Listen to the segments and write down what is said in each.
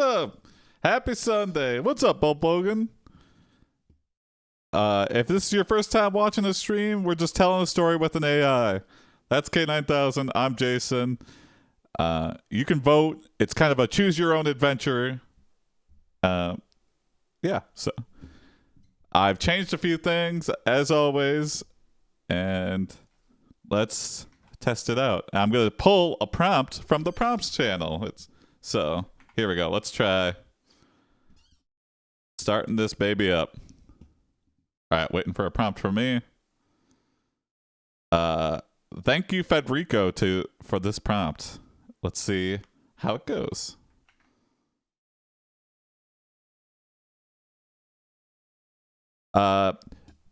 up? Happy Sunday. What's up, Bob Bogan? If this is your first time watching the stream, we're just telling a story with an AI. That's K9000. I'm Jason. You can vote. It's kind of a choose your own adventure. Yeah, so I've changed a few things as always, and let's test it out. I'm going to pull a prompt from the prompts channel. So here we go. Let's try starting this baby up. All right, waiting for a prompt from me. Thank you, Federico, for this prompt. Let's see how it goes.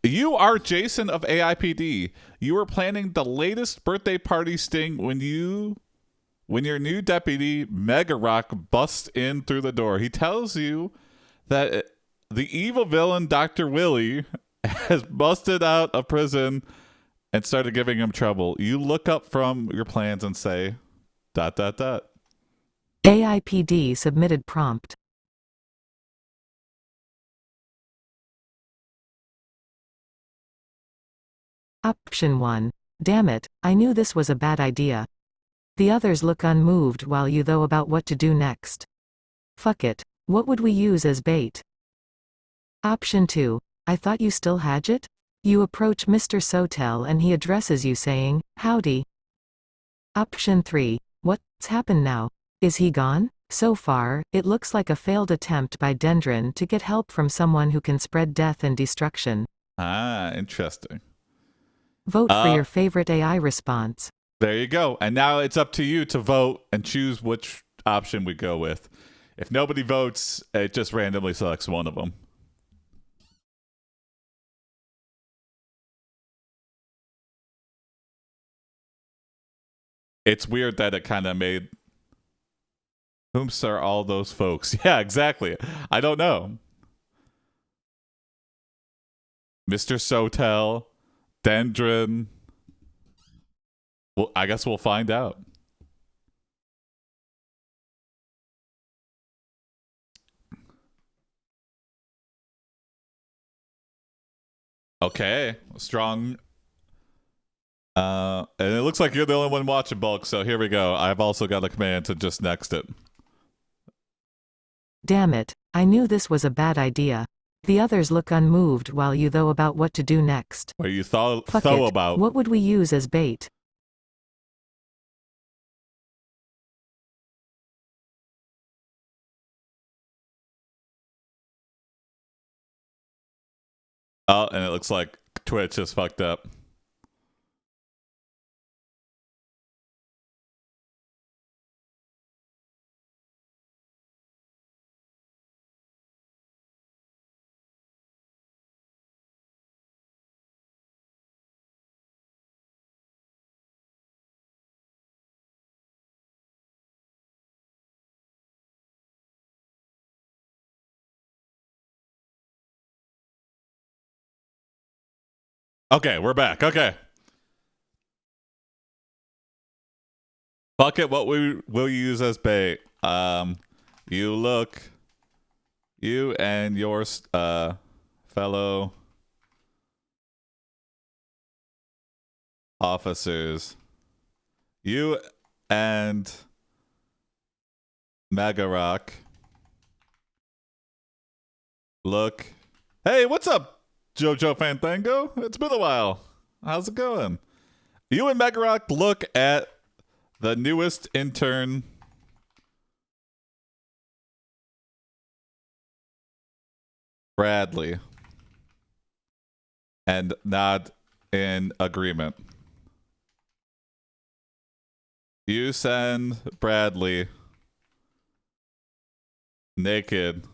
You are Jason of AiPD. You are planning the latest birthday party sting when your new deputy Mega Rock busts in through the door. He tells you that the evil villain Dr. Willie has busted out of prison and started giving him trouble. You look up from your plans and say, ... AiPD submitted prompt. Option 1. Damn it, I knew this was a bad idea. The others look unmoved while you though about what to do next. Fuck it, what would we use as bait? Option 2. I thought you still had it? You approach Mr. Sotel and he addresses you saying, howdy. Option 3. What's happened now? Is he gone? So far, it looks like a failed attempt by Dendron to get help from someone who can spread death and destruction. Ah, interesting. Vote for your favorite AI response. There you go. And now it's up to you to vote and choose which option we go with. If nobody votes, it just randomly selects one of them. It's weird that it kind of made... Whomst are all those folks? Yeah, exactly. I don't know. Mr. Sotel, Dendron. Well, I guess we'll find out. Okay, strong. And it looks like you're the only one watching, Bulk, so here we go. I've also got a command to just next it. Damn it, I knew this was a bad idea. The others look unmoved while you though about what to do next. What you thought about? What would we use as bait? Oh, and it looks like Twitch is fucked up. Okay, we're back. Okay. Fuck it, what we will use as bait. You and your fellow officers. You and Magarock look. Hey, what's up, Jojo Fandango? It's been a while. How's it going? You and Magarock look at the newest intern, Bradley, and nod in agreement. You send Bradley naked.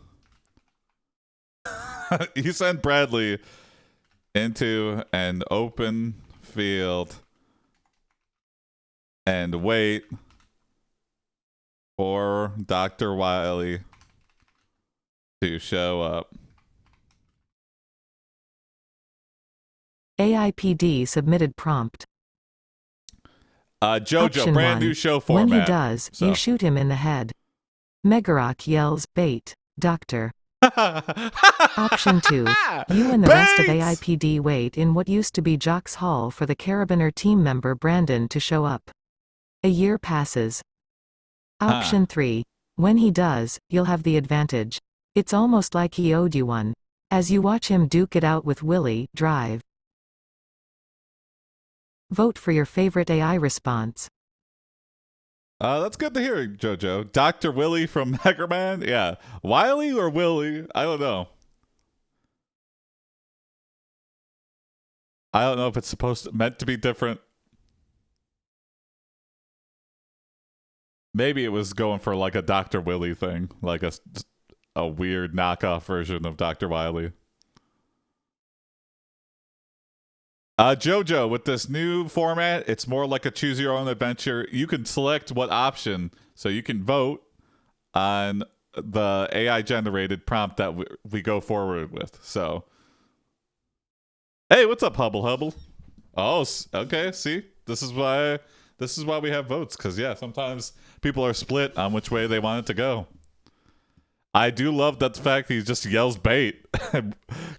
You send Bradley into an open field and wait for Dr. Wiley to show up. AiPD submitted prompt. Jojo, Option brand 1. new show format. When he does, so. you shoot him in the head. Megarock yells, bait, doctor. Option 2. You and the rest of Bates! AiPD wait in what used to be Jock's Hall for the Carabiner team member Brandon to show up. A year passes. Option 3. When he does, you'll have the advantage. It's almost like he owed you one. As you watch him duke it out with Willie, drive. Vote for your favorite AI response. That's good to hear, JoJo. Dr. Willie from Mega Man? Yeah. Wiley or Willie? I don't know. I don't know if it's meant to be different. Maybe it was going for like a Dr. Willie thing, like a weird knockoff version of Dr. Wiley. JoJo, with this new format, it's more like a choose your own adventure. You can select what option, so you can vote on the AI generated prompt that we go forward with. So, hey, what's up, Hubble? Oh, okay. See, this is why we have votes, because yeah, sometimes people are split on which way they want it to go. I do love that the fact he just yells bait,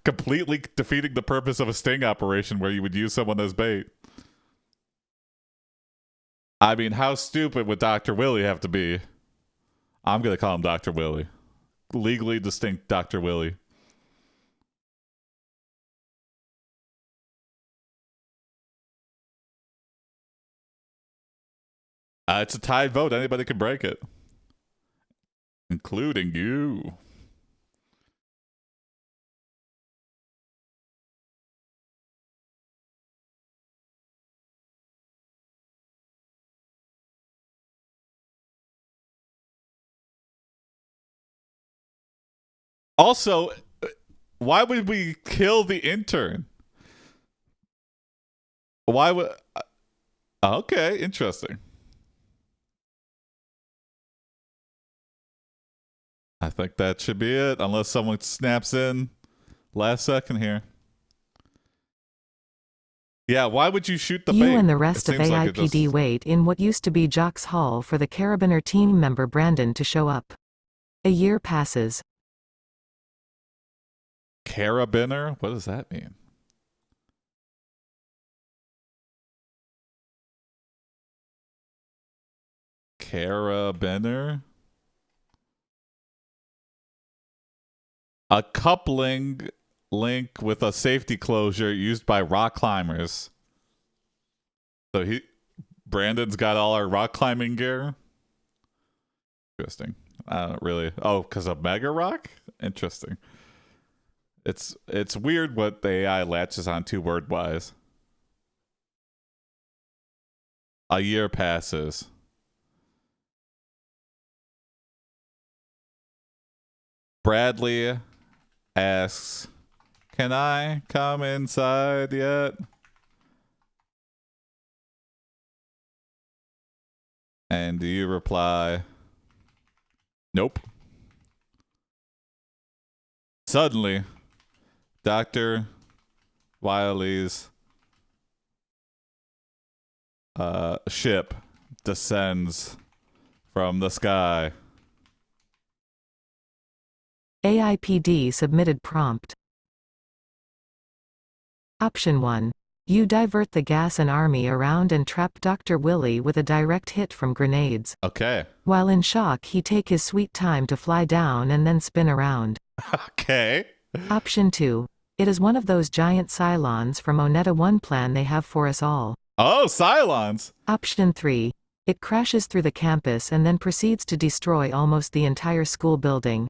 completely defeating the purpose of a sting operation where you would use someone as bait. I mean, how stupid would Dr. Willie have to be? I'm going to call him Dr. Willie. Legally distinct Dr. Willie. It's a tied vote. Anybody can break it. Including you. Also, why would we kill the intern? Why would... Okay, interesting. I think that should be it, unless someone snaps in last second here. Yeah, why would you shoot the bait? You and the rest of AiPD wait in what used to be Jock's Hall for the Carabiner team member Brandon to show up. A year passes. Carabiner? What does that mean? Carabiner? A coupling link with a safety closure used by rock climbers. So Brandon's got all our rock climbing gear. Interesting. I don't really. Oh, because of Mega Rock? Interesting. It's weird what the AI latches onto word wise. A year passes. Bradley asks, "Can I come inside yet?" And do you reply, "Nope." Suddenly, Dr. Wiley's ship descends from the sky. AiPD submitted prompt. Option 1. You divert the gas and army around and trap Dr. Willie with a direct hit from grenades. Okay. While in shock, he take his sweet time to fly down and then spin around. Okay. Option 2. It is one of those giant Cylons from Onetta 1 plan they have for us all. Oh, Cylons. Option 3. It crashes through the campus and then proceeds to destroy almost the entire school building.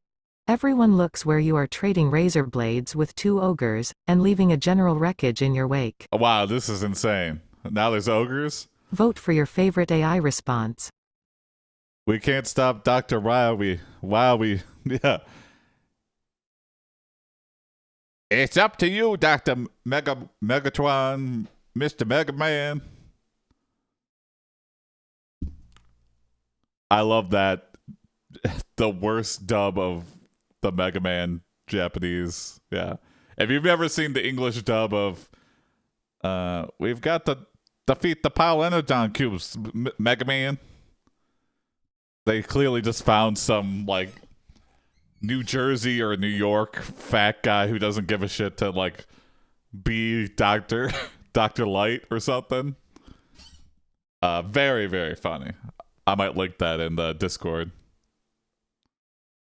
Everyone looks where you are trading razor blades with two ogres, and leaving a general wreckage in your wake. Wow, this is insane. Now there's ogres? Vote for your favorite AI response. We can't stop Dr. Wowie. Wowie. Yeah. It's up to you, Dr. Megatron, Mr. Mega Man. I love that. The worst dub of the Mega Man Japanese. Yeah. If you've never seen the English dub of we've got to defeat the Power Energon cubes, Mega Man. They clearly just found some like New Jersey or New York fat guy who doesn't give a shit to like be Dr. Light or something. Very, very funny. I might link that in the Discord.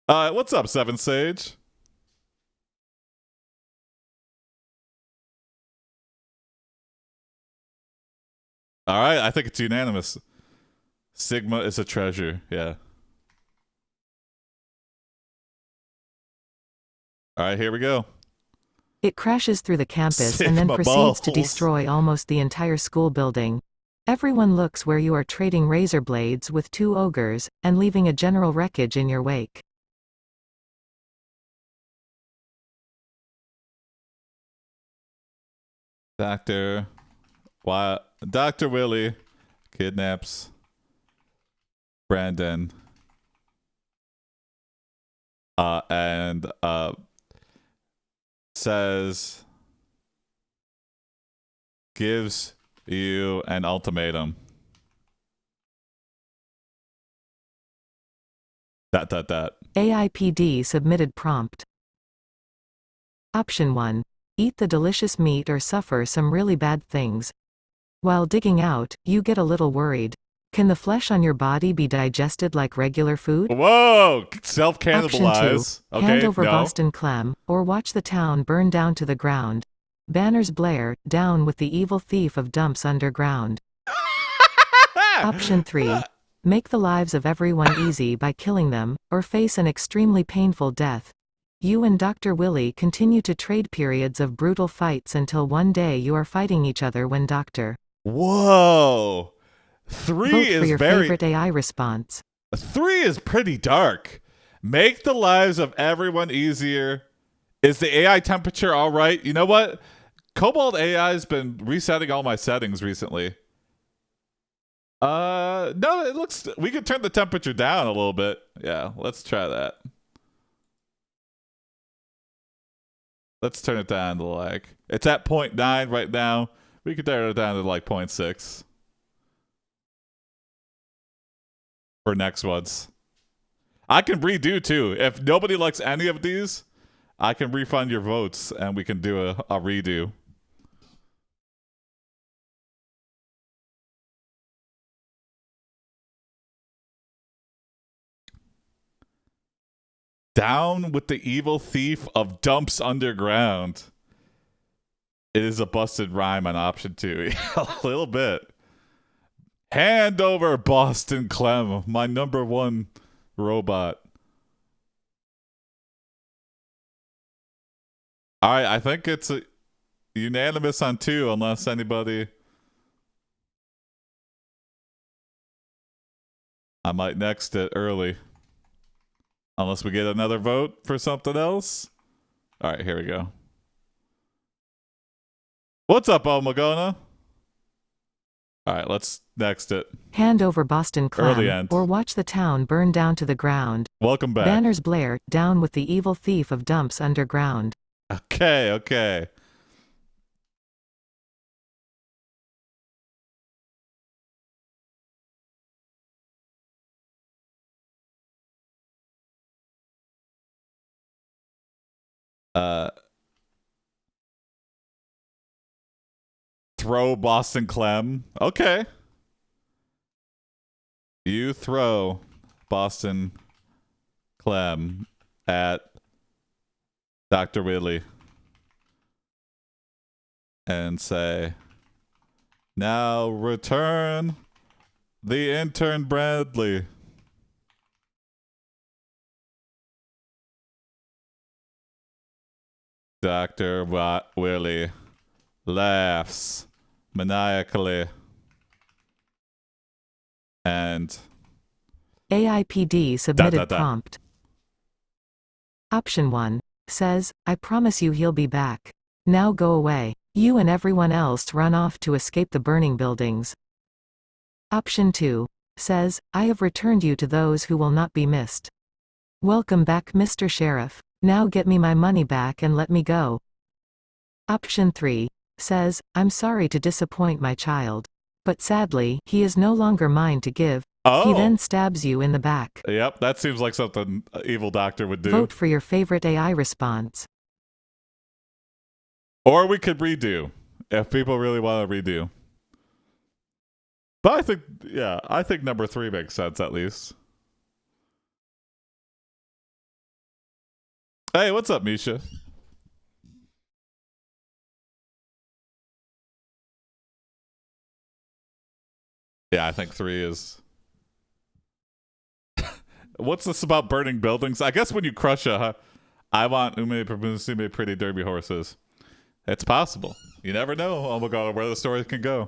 What's up, Seven Sage? All right, I think it's unanimous. Sigma is a treasure. Yeah. All right, here we go. It crashes through the campus and then Sigma proceeds to balls. destroy almost the entire school building. Everyone looks where you are trading razor blades with two ogres, and leaving a general wreckage in your wake. Dr. Willie kidnaps Brandon and says gives you an ultimatum. Dot. AiPD submitted prompt. Option 1. Eat the delicious meat or suffer some really bad things. While digging out, you get a little worried. Can the flesh on your body be digested like regular food? Whoa! Self-cannibalize. Option 2. Hand over Boston Clem, or watch the town burn down to the ground. Banners blare, down with the evil thief of dumps underground. Option 3. Make the lives of everyone easy by killing them, or face an extremely painful death. You and Dr. Willie continue to trade periods of brutal fights until one day you are fighting each other when Dr. Whoa! 3 Vote is for your very... favorite AI response. 3 is pretty dark. Make the lives of everyone easier. Is the AI temperature all right? You know what? KoboldAI has been resetting all my settings recently. No, it looks... We could turn the temperature down a little bit. Yeah, let's try that. Let's turn it down to like... It's at 0.9 right now. We could turn it down to like 0.6. For next ones. I can redo too. If nobody likes any of these, I can refund your votes and we can do a redo. Down with the evil thief of dumps underground. It is a busted rhyme on option 2. A little bit. Hand over Boston Clem, my number 1 robot. All right, I think it's a unanimous on 2 unless anybody... I might next it early. Unless we get another vote for something else. All right, here we go. What's up, Omagona? All right, let's next it. Hand over Boston Early Clem, end. or watch the town burn down to the ground. Welcome back. Banners blare, down with the evil thief of dumps underground. Okay. Throw Boston Clem. Okay. You throw Boston Clem at Dr. Willie and say, now return the intern Bradley. Dr. Willie laughs maniacally and AiPD submitted prompt. Option 1 says, I promise you he'll be back. Now go away. You and everyone else run off to escape the burning buildings. Option 2 says, I have returned you to those who will not be missed. Welcome back, Mr. Sheriff. Now get me my money back and let me go. Option 3 says, I'm sorry to disappoint my child. But sadly, he is no longer mine to give. He Oh, then stabs you in the back. yep. That seems like something an evil doctor would do. Vote for your favorite AI response. Or we could redo if people really want to redo. But I think number 3 makes sense at least. Hey, what's up, Misha? Yeah, I think 3 is. What's this about burning buildings? I guess when you crush I want ume pretty derby horses. It's possible. You never know. Oh my god, where the story can go.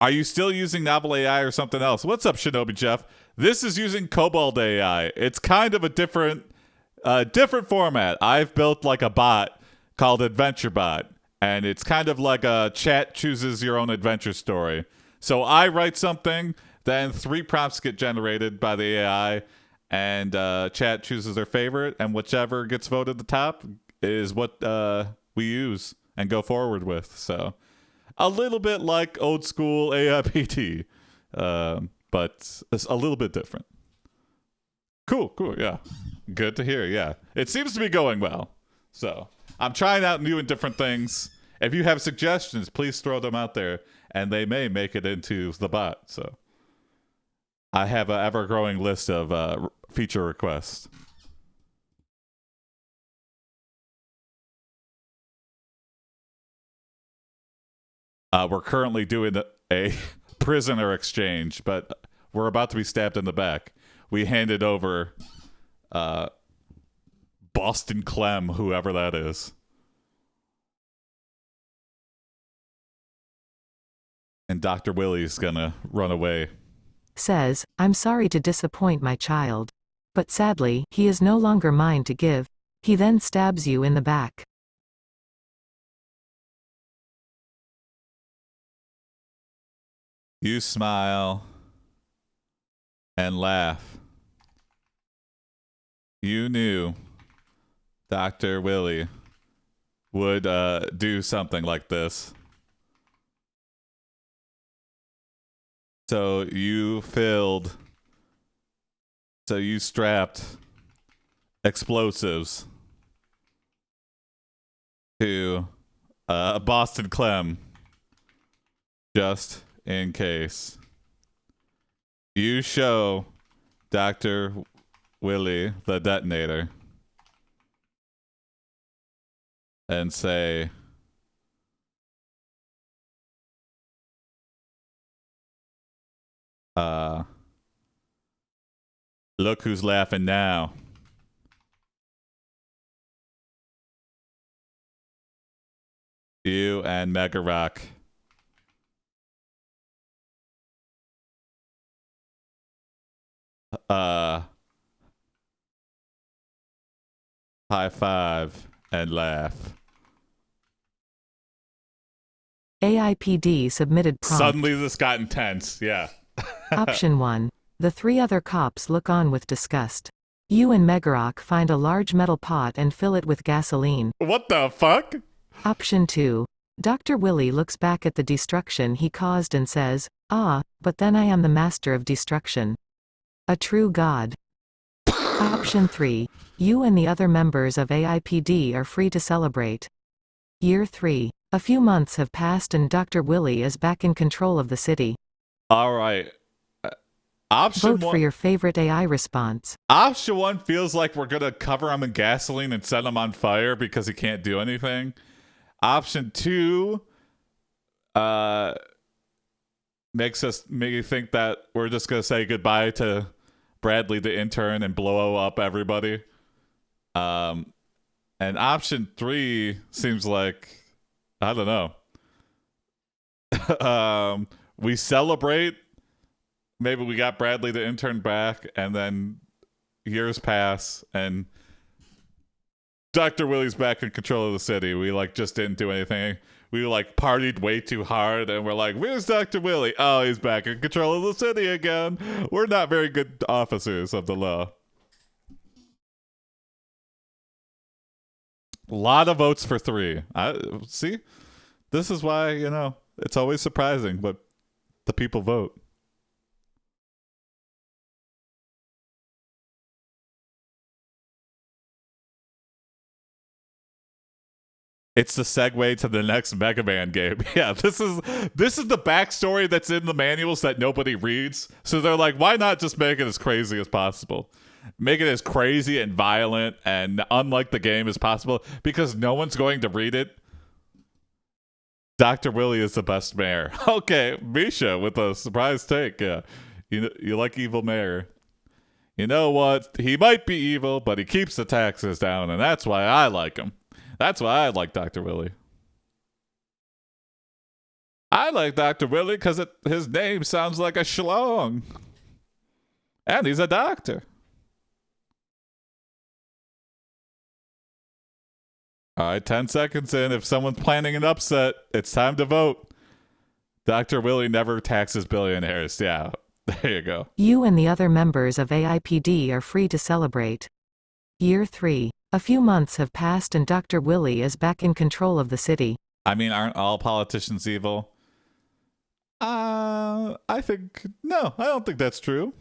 Are you still using Novel AI or something else? What's up, Shinobi Jeff? This is using KoboldAI. It's kind of a different format. I've built like a bot called Adventure Bot, and it's kind of like a chat chooses your own adventure story. So I write something, then 3 prompts get generated by the AI, and chat chooses their favorite, and whichever gets voted the top is what we use and go forward with. So a little bit like old school AiPD, but it's a little bit different. Cool, yeah. Good to hear, yeah. It seems to be going well. So I'm trying out new and different things. If you have suggestions, please throw them out there, and they may make it into the bot. So I have an ever-growing list of feature requests. We're currently doing a prisoner exchange, but we're about to be stabbed in the back. We handed over Boston Clem, whoever that is. And Dr. Willie's gonna run away. Says, I'm sorry to disappoint my child. But sadly, he is no longer mine to give. He then stabs you in the back. You smile and laugh. You knew Dr. Willie would do something like this. So you strapped explosives to Boston Clem just in case. You show Dr. Willie the detonator and say, look who's laughing now. You and Mega Rock. High five and laugh. AiPD submitted prompt. Suddenly this got intense, yeah. Option 1. The 3 other cops look on with disgust. You and Megarok find a large metal pot and fill it with gasoline. What the fuck? Option 2. Dr. Willie looks back at the destruction he caused and says, but then I am the master of destruction. A true god. Option 3. You and the other members of AiPD are free to celebrate. Year 3. A few months have passed and Dr. Willie is back in control of the city. All right. Option Vote 1. for your favorite AI response. Option 1 feels like we're gonna cover him in gasoline and set him on fire because he can't do anything. Option 2 makes me think that we're just gonna say goodbye to Bradley the intern and blow up everybody. And option 3 seems like, I don't know. We celebrate. Maybe we got Bradley the intern back, and then years pass, and Dr. Willie's back in control of the city. We just didn't do anything. We partied way too hard, and we're like, where's Dr. Willie? Oh, he's back in control of the city again. We're not very good officers of the law. A lot of votes for 3. See? This is why, It's always surprising what the people vote. It's the segue to the next Mega Man game. Yeah, this is the backstory that's in the manuals that nobody reads. So they're like, why not just make it as crazy as possible? Make it as crazy and violent and unlike the game as possible because no one's going to read it. Dr. Willie is the best mayor. Okay, Misha with a surprise take. Yeah, you like evil mayor. You know what? He might be evil, but he keeps the taxes down, and that's why I like him. That's why I like Dr. Willie. I like Dr. Willie because his name sounds like a schlong. And he's a doctor. All right, 10 seconds in. If someone's planning an upset, it's time to vote. Dr. Willie never taxes billionaires. Yeah, there you go. You and the other members of AiPD are free to celebrate. Year 3. A few months have passed and Dr. Willie is back in control of the city. I mean, aren't all politicians evil? I don't think that's true.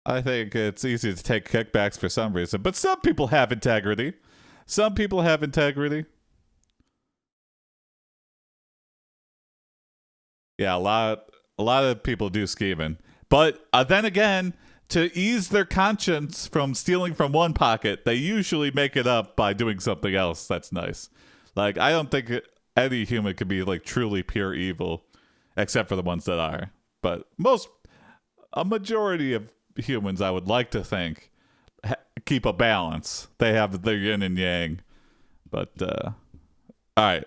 I think it's easy to take kickbacks for some reason, but some people have integrity. Some people have integrity. Yeah, a lot of people do scheming. But then again, to ease their conscience from stealing from one pocket, they usually make it up by doing something else that's nice. Like, I don't think any human could be like truly pure evil, except for the ones that are. But a majority of humans, I would like to think, keep a balance. They have their yin and yang. But all right.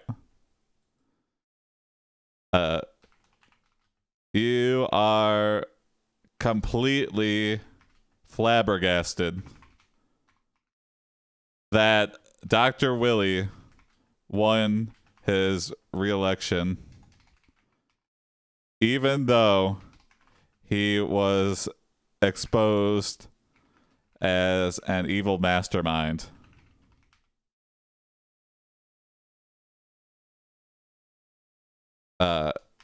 You are completely flabbergasted that Dr. Willie won his re-election even though he was exposed as an evil mastermind.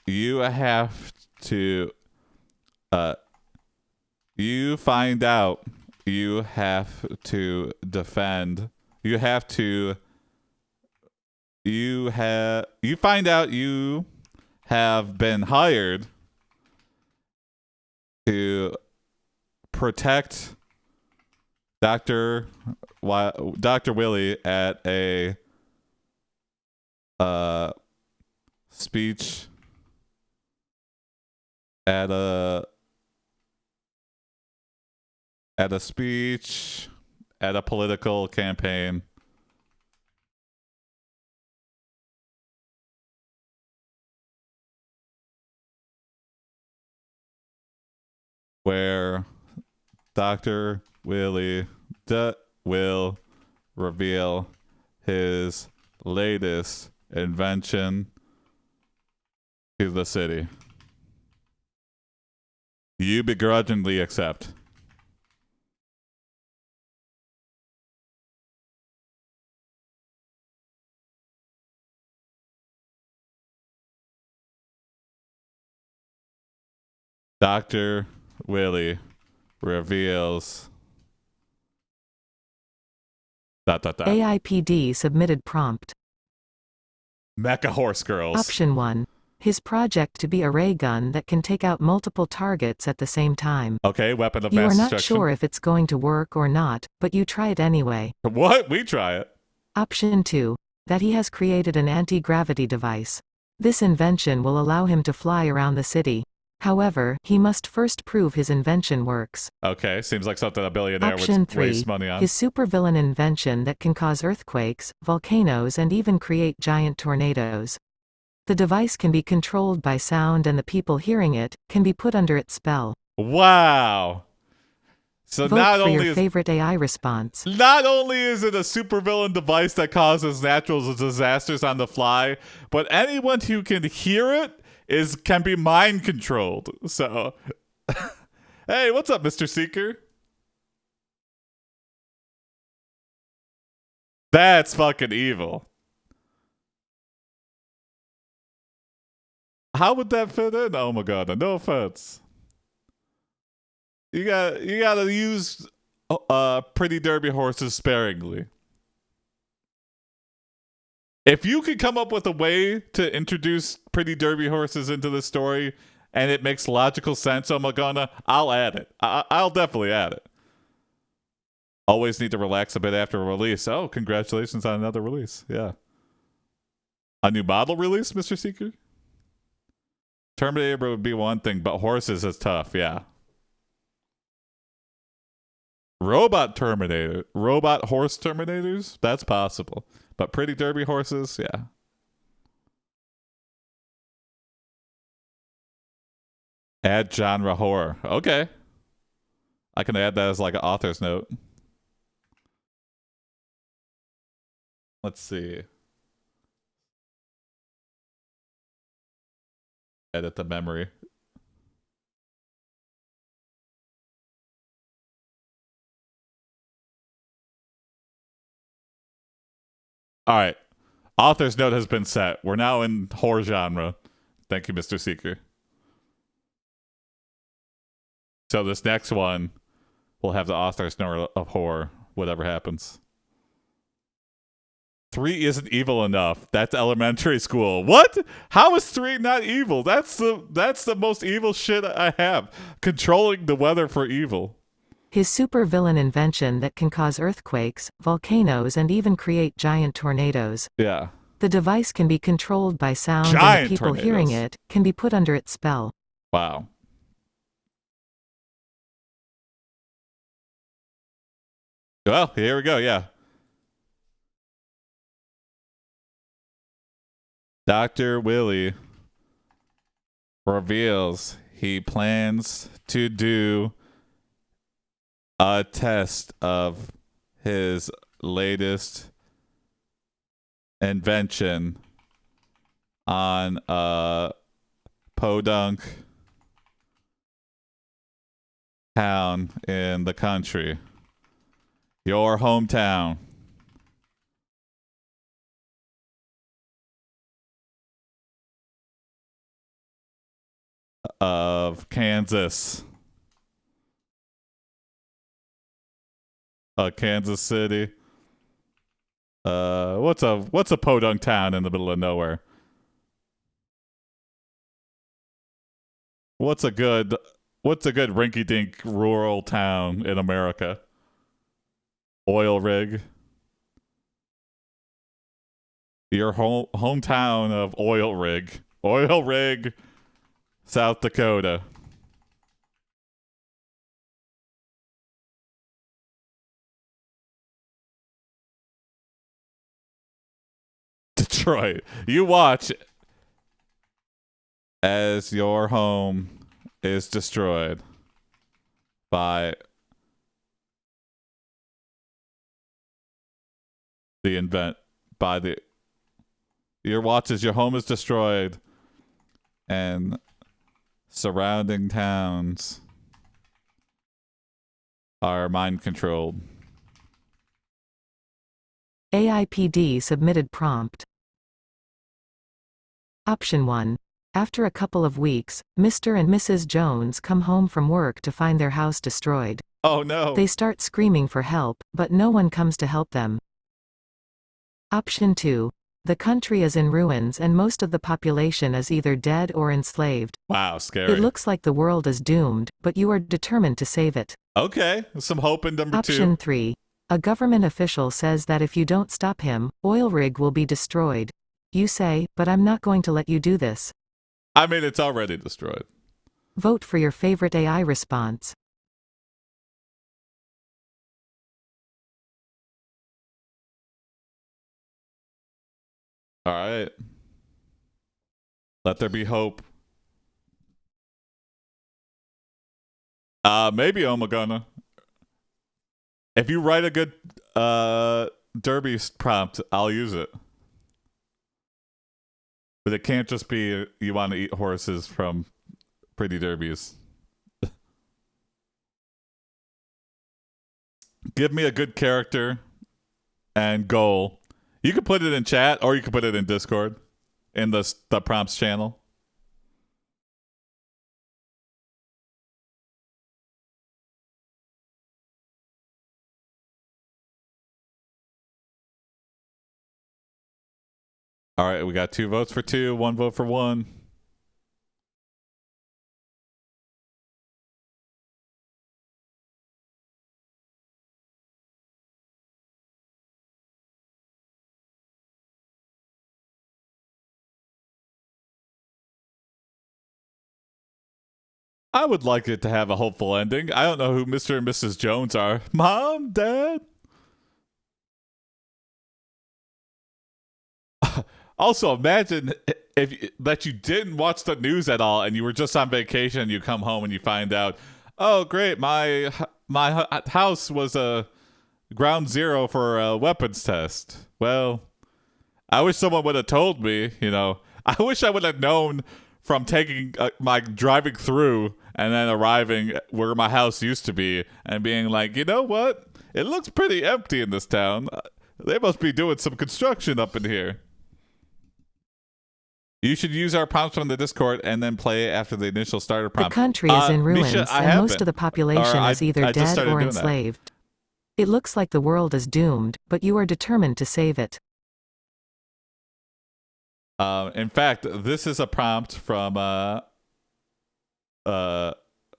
You have to you find out you have to defend you find out you have been hired to protect Dr. Willie at a speech at a political campaign. Where Dr. Willie will reveal his latest invention to the city. You begrudgingly accept. Dr. Willie reveals ... AiPD submitted prompt. Mecha Horse Girls. Option 1. His project to be a ray gun that can take out multiple targets at the same time. Okay, weapon of You mass are not destruction. sure if it's going to work or not, but you try it anyway. What? We try it. Option 2. That he has created an anti-gravity device. This invention will allow him to fly around the city. However, he must first prove his invention works. Okay, seems like something a billionaire Option would 3. waste money on. His supervillain invention that can cause earthquakes, volcanoes and even create giant tornadoes. The device can be controlled by sound and the people hearing it can be put under its spell. Wow. So Vote not for only your is favorite AI response. not only is it a supervillain device that causes natural disasters on the fly, but anyone who can hear it can be mind controlled. So hey, what's up, Mr. Seeker? That's fucking evil. how would that fit in? Oh my god, no offense. You gotta use pretty derby horses sparingly. If you could come up with a way to introduce pretty derby horses into the story and it makes logical sense, oh my god, I'll add it. I'll definitely add it. Always need to relax a bit after a release. Oh, congratulations on another release. Yeah. A new model release, Mr. Seeker? Terminator would be one thing, but horses is tough, yeah. Robot horse Terminators, that's possible. But pretty derby horses, yeah. Add genre horror. Okay. I can add that as like an author's note. Let's see. Edit the memory. All right. Author's note has been set. We're now in horror genre. Thank you, Mr. Seeker. So this next one will have the author's note of horror, whatever happens. 3 isn't evil enough. That's elementary school. What? How is 3 not evil? That's the most evil shit I have. Controlling the weather for evil. His supervillain invention that can cause earthquakes, volcanoes and even create giant tornadoes. Yeah. The device can be controlled by sound Giant and the people tornadoes. hearing it can be put under its spell. Wow. Well, here we go, yeah. Dr. Willie reveals he plans to do a test of his latest invention on a podunk town in the country. Your hometown. Of Kansas. Kansas City. What's a podunk town in the middle of nowhere? What's a good rinky-dink rural town in America? Oil rig. Your hometown of Oil Rig. Oil Rig, South Dakota. Detroit. You watch as your home is destroyed by your watch as your home is destroyed and surrounding towns are mind controlled. AiPD submitted prompt. Option 1. After a couple of weeks, Mr. and Mrs. Jones come home from work to find their house destroyed. Oh no. They start screaming for help, but no one comes to help them. Option 2. The country is in ruins and most of the population is either dead or enslaved. Wow, scary. It looks like the world is doomed, but you are determined to save it. Okay, some hope in number 2. Option 3. A government official says that if you don't stop him, oil rig will be destroyed. You say, but I'm not going to let you do this. I mean, it's already destroyed. Vote for your favorite AI response. All right. Let there be hope. Maybe Omagana. If you write a good derby prompt, I'll use it. But it can't just be you want to eat horses from pretty derbies. Give me a good character and goal. You can put it in chat or you can put it in Discord in the prompts channel. All right, we got 2 votes for 2, 1 vote for 1. I would like it to have a hopeful ending. I don't know who Mr. and Mrs. Jones are. Mom, Dad? Also, imagine if that you didn't watch the news at all and you were just on vacation and you come home and you find out, oh, great, my house was a ground zero for a weapons test. Well, I wish someone would have told me, I wish I would have known from taking my driving through and then arriving where my house used to be and being like, you know what? It looks pretty empty in this town. They must be doing some construction up in here. You should use our prompts from the Discord and then play after the initial starter prompt. The country is in ruins, Misha, and most of the population is either dead or enslaved. It looks like the world is doomed, but you are determined to save it. In fact, this is a prompt from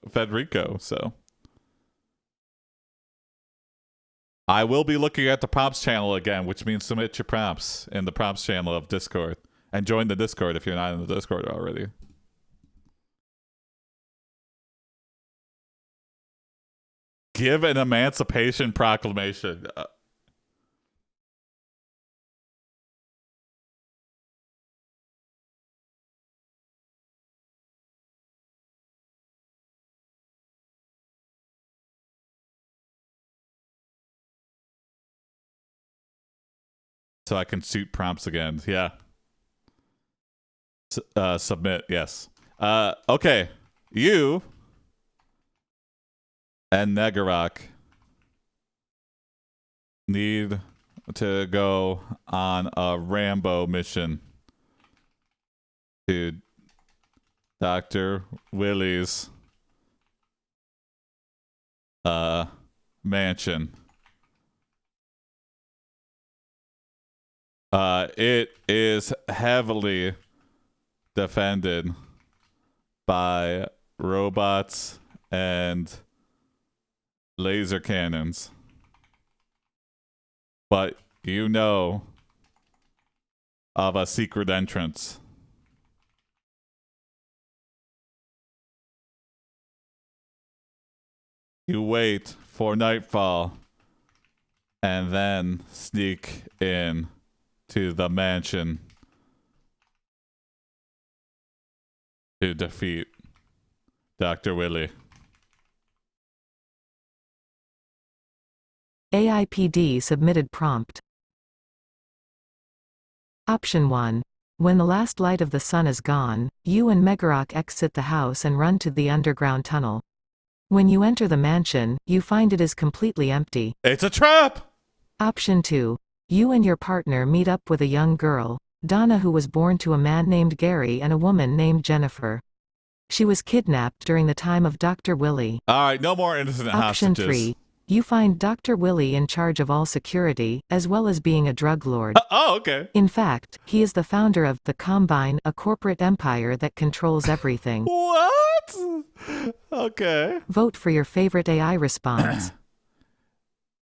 Federico, so I will be looking at the prompts channel again, which means submit your prompts in the prompts channel of Discord. And join the Discord if you're not in the Discord already. Give an emancipation proclamation. So I can shoot prompts again. Yeah. Submit, yes. Okay. You and Negarok need to go on a Rambo mission to Dr. Willie's mansion. It is heavily defended by robots and laser cannons. But you know of a secret entrance. You wait for nightfall and then sneak in to the mansion to defeat Dr. Willie. AiPD submitted prompt. Option 1. When the last light of the sun is gone, you and Megarok exit the house and run to the underground tunnel. When you enter the mansion, you find it is completely empty. It's a trap! Option 2. You and your partner meet up with a young girl, Donna, who was born to a man named Gary and a woman named Jennifer. She was kidnapped during the time of Dr. Willie. Alright, no more innocent Option hostages. 3. You find Dr. Willie in charge of all security, as well as being a drug lord. Okay. In fact, he is the founder of the Combine, a corporate empire that controls everything. What? Okay. Vote for your favorite AI response.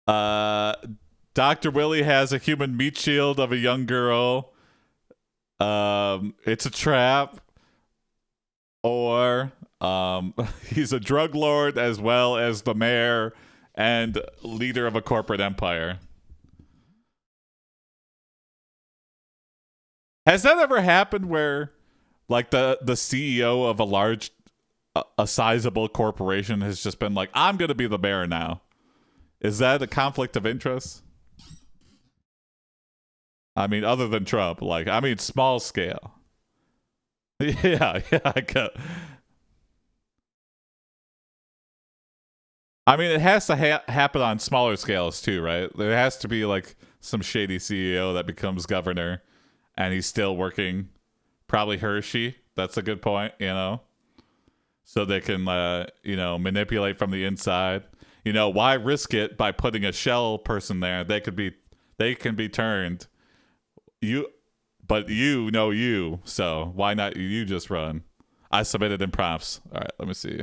Dr. Willie has a human meat shield of a young girl. It's a trap. Or he's a drug lord as well as the mayor and leader of a corporate empire. Has that ever happened where like the CEO of a sizable corporation has just been like, I'm going to be the mayor now? Is that a conflict of interest? I mean, other than Trump, small scale. Yeah, I get. I mean, it has to happen on smaller scales too, right? There has to be like some shady CEO that becomes governor, and he's still working. Probably Hershey. That's a good point, so they can, manipulate from the inside. Why risk it by putting a shell person there? They can be turned. but you know you, so why not you just run? I submitted in prompts. All right, let me see.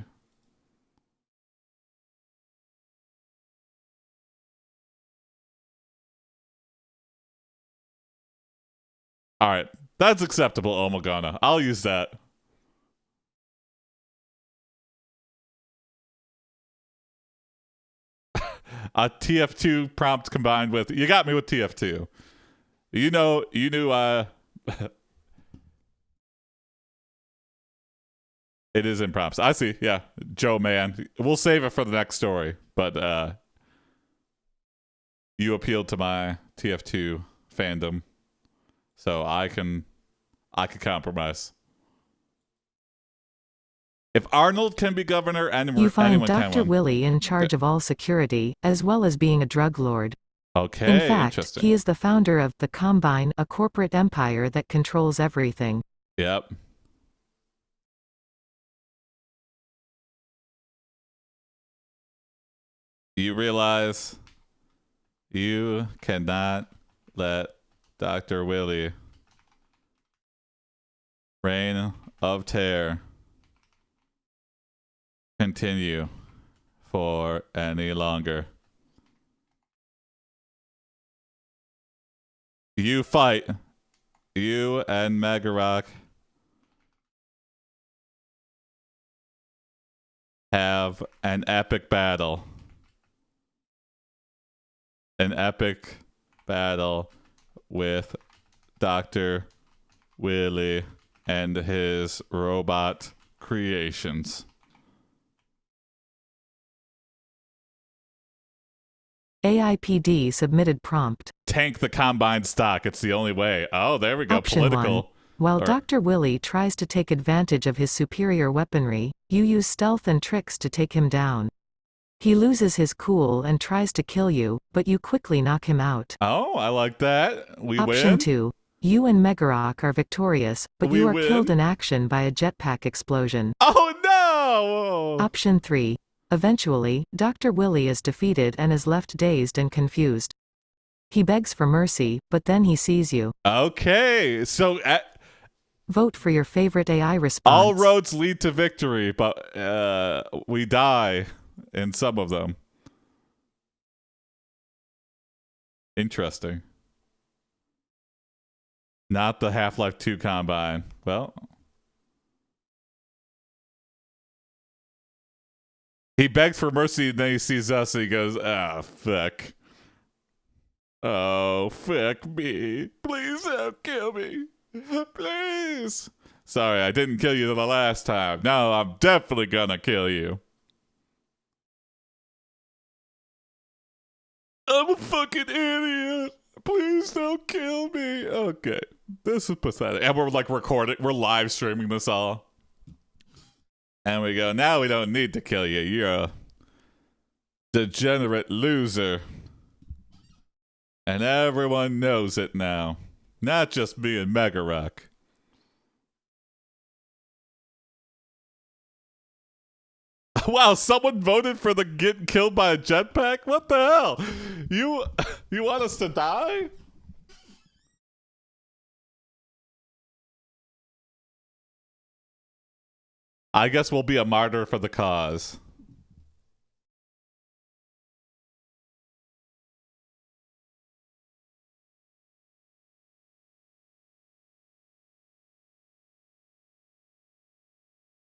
All right, that's acceptable, Omagana. I'll use that. A TF2 prompt combined with you got me with TF2. You knew it is in prompts. I see. Yeah. Joe man. We'll save it for the next story, but you appealed to my TF2 fandom. So I can compromise. If Arnold can be governor, You find anyone can Dr. win. Willie in charge of all security, as well as being a drug lord. Okay, In fact, interesting. he is the founder of the Combine, a corporate empire that controls everything. Yep. You realize you cannot let Dr. Willie reign of terror continue for any longer. You fight. You and Megarock have an epic battle. An epic battle with Dr. Willie and his robot creations. AiPD submitted prompt. Tank the Combine stock. It's the only way. Oh, there we go. Option Political. 1. While Or- Dr. Willie tries to take advantage of his superior weaponry, you use stealth and tricks to take him down. He loses his cool and tries to kill you, but you quickly knock him out. Oh, I like that. We Option win. 2. You and Megarock are victorious, but We you are win. killed in action by a jetpack explosion. Oh no! Option 3. Eventually, Dr. Willie is defeated and is left dazed and confused. He begs for mercy, but then he sees you. Okay, so Vote for your favorite AI response. all roads lead to victory, but we die in some of them. Interesting. Not the Half-Life 2 Combine. Well, he begs for mercy, and then he sees us, and he goes, "Ah, fuck. Oh, fuck me. Please don't kill me. Please." Sorry, I didn't kill you the last time. No, I'm definitely gonna kill you. I'm a fucking idiot. Please don't kill me. Okay. This is pathetic. And we're like recording, we're live streaming this all. And we go, now we don't need to kill you. You're a degenerate loser. And everyone knows it now. Not just me and Megarock. Wow, someone voted for the getting killed by a jetpack? What the hell? You want us to die? I guess we'll be a martyr for the cause.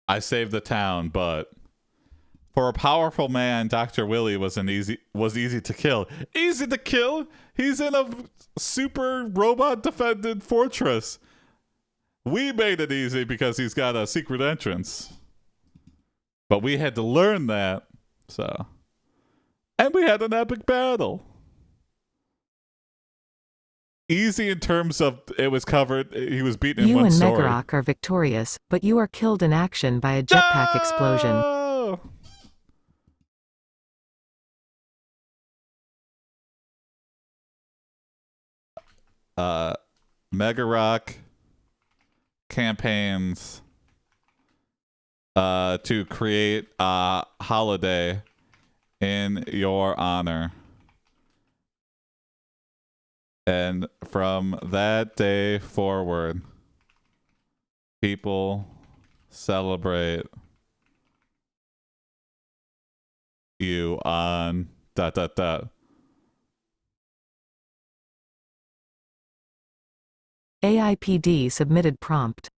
I saved the town, but for a powerful man, Dr. Willie was easy to kill. Easy to kill? He's in a super robot defended fortress. We made it easy because he's got a secret entrance. But we had to learn that. So, and we had an epic battle. Easy in terms of it was covered. He was beaten in You one and story. Megarock are victorious, but you are killed in action by a jetpack explosion. No! Megarock campaigns to create a holiday in your honor. And from that day forward, people celebrate you on ... AiPD submitted prompt.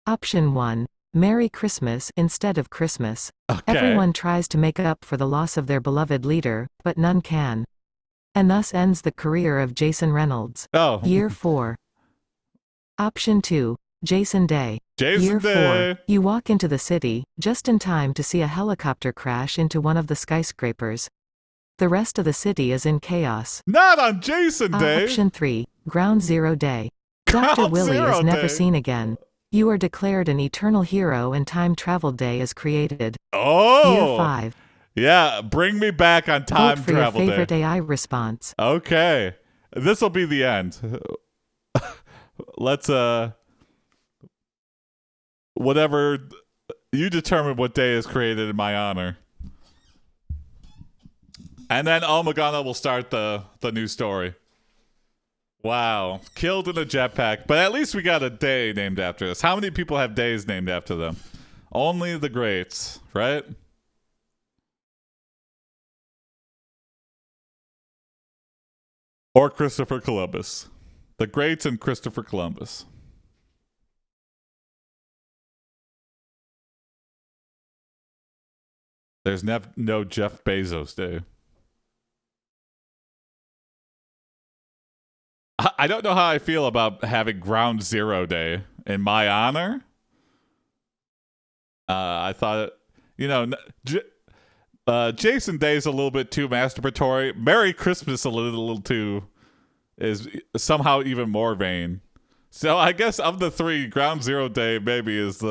Option 1. Merry Christmas instead of Christmas. Okay. Everyone tries to make up for the loss of their beloved leader, but none can. And thus ends the career of Jason Reynolds. Oh. Year 4. Option 2. Jason Day. Jason Year Day. 4. You walk into the city, just in time to see a helicopter crash into one of the skyscrapers. The rest of the city is in chaos. Not on Jason Day. Option 3. Ground Zero Day. Ground Dr. Willie Zero is never Day. seen again. You are declared an eternal hero and time travel day is created. Oh. Year 5. Yeah, bring me back on time Vote for travel your favorite day. AI response. Okay. This will be the end. Let's whatever you determine what day is created in my honor. And then Omagana will start the new story. Wow. Killed in a jetpack. But at least we got a day named after us. How many people have days named after them? Only the greats, right? Or Christopher Columbus. The greats and Christopher Columbus. There's no Jeff Bezos Day. I don't know how I feel about having Ground Zero Day in my honor. I thought, Jason Day is a little bit too masturbatory. Merry Christmas a little too is somehow even more vain. So I guess of the three, Ground Zero Day maybe is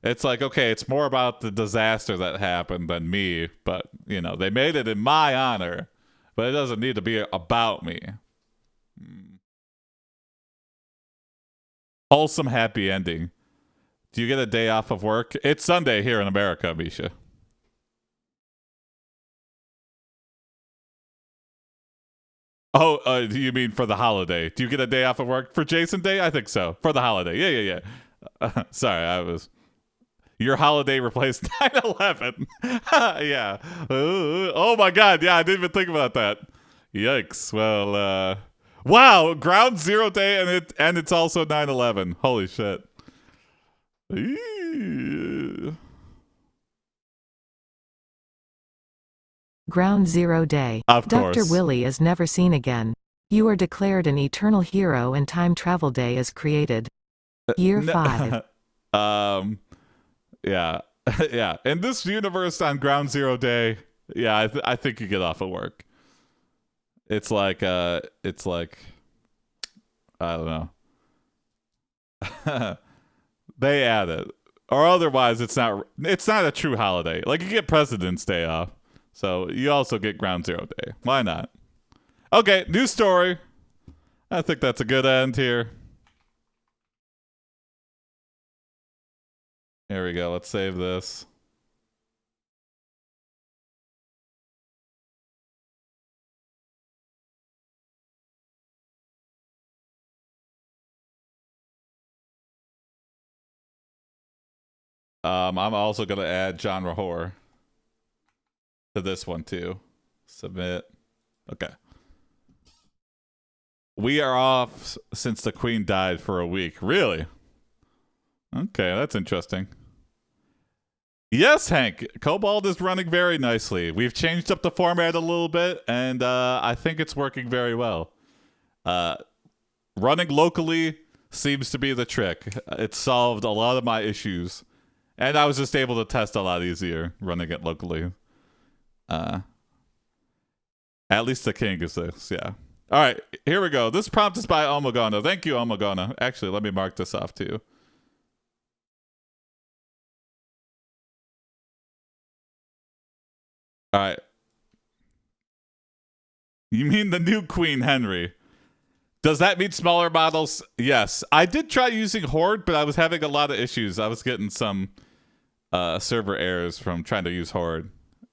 it's like, okay, it's more about the disaster that happened than me, but they made it in my honor, but it doesn't need to be about me. Wholesome happy ending. Do you get a day off of work? It's Sunday here in America, Misha. Oh, do you mean for the holiday? Do you get a day off of work for Jason Day? I think so. For the holiday. Yeah. Sorry, your holiday replaced 9/11. Yeah. Oh my God. Yeah, I didn't even think about that. Yikes. Well, wow. Ground Zero Day and it's also 9/11. Holy shit. Ground Zero Day. Of course. Dr. Willie is never seen again. You are declared an eternal hero and time travel day is created. Year 5. Yeah. Yeah. In this universe on Ground Zero Day, yeah, I think you get off of work. It's like I don't know. They add it. Or otherwise it's not a true holiday. Like you get President's Day off. So you also get Ground Zero Day. Why not? Okay, new story. I think that's a good end here. Here we go. Let's save this. I'm also going to add genre horror to this one too. Submit. Okay. We are off since the Queen died for a week. Really? Okay, that's interesting. Yes, Hank. Kobold is running very nicely. We've changed up the format a little bit, and I think it's working very well. Running locally seems to be the trick. It solved a lot of my issues, and I was just able to test a lot easier running it locally. At least the king is this, yeah. All right, here we go. This prompt is by Omagana. Thank you, Omagana. Actually, let me mark this off too. All right. You mean the new Queen Henry? Does that mean smaller models? Yes. I did try using Horde, but I was having a lot of issues. I was getting some server errors from trying to use Horde.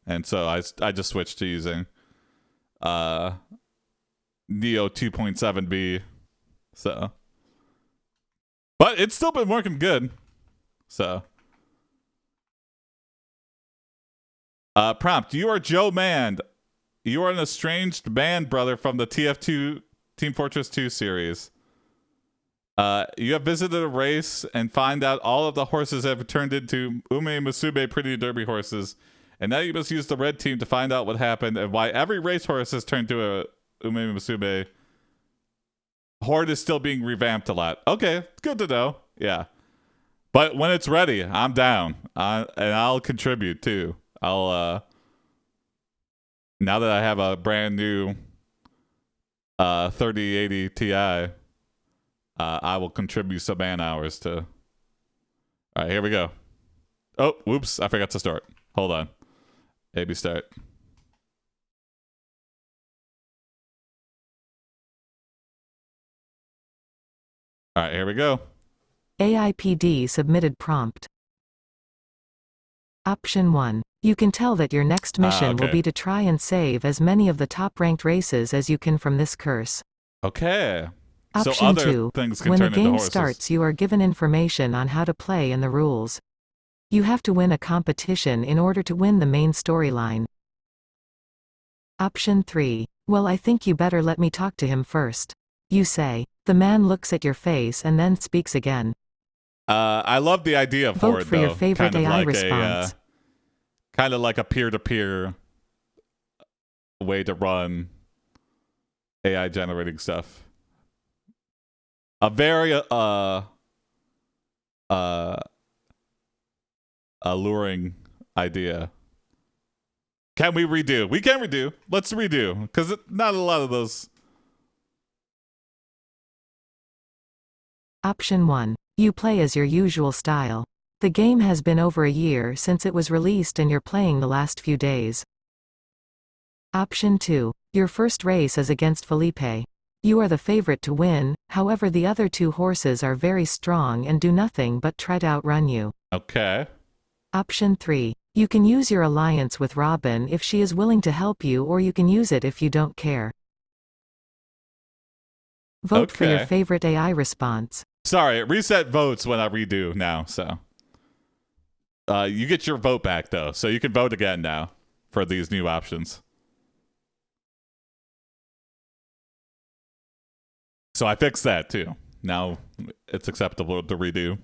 And so I just switched to using Neo 2.7b. So, but it's still been working good. So, prompt: You are Joe Mand. You are an estranged band brother from the TF2 Team Fortress 2 series. You have visited a race and find out all of the horses have turned into Ume Musube Pretty Derby horses. And now you must use the red team to find out what happened and why every racehorse has turned to a Ume Musube. Horde is still being revamped a lot. Okay, good to know. Yeah. But when it's ready, I'm down. And I'll contribute too. I'll now that I have a brand new 3080 Ti, I will contribute some man hours to. All right, here we go. Oh, whoops, I forgot to start. Hold on. Maybe start. All right, here we go. AiPD submitted prompt. Option 1. You can tell that your next mission will okay. be to try and save as many of the top-ranked races as you can from this curse. Okay. So Option other 2. things can When turn the into game horses. starts, you are given information on how to play and the rules. You have to win a competition in order to win the main storyline. Option 3. Well, I think you better let me talk to him first. You say. The man looks at your face and then speaks again. I love the idea of Vote Horde, for though. your favorite kind of AI like response. kind of like a peer-to-peer way to run AI generating stuff. A very alluring idea. Can we redo? We can redo. Let's redo because not a lot of those. Option 1. You play as your usual style. The game has been over a year since it was released and you're playing the last few days. Option 2. Your first race is against Felipe. You are the favorite to win, however the other two horses are very strong and do nothing but try to outrun you. Okay. Option 3. You can use your alliance with Robin if she is willing to help you, or you can use it if you don't care. Vote for your Okay. favorite AI response. Sorry, it reset votes when I redo now, so. You get your vote back, though, so you can vote again now for these new options. So I fixed that, too. Now it's acceptable to redo.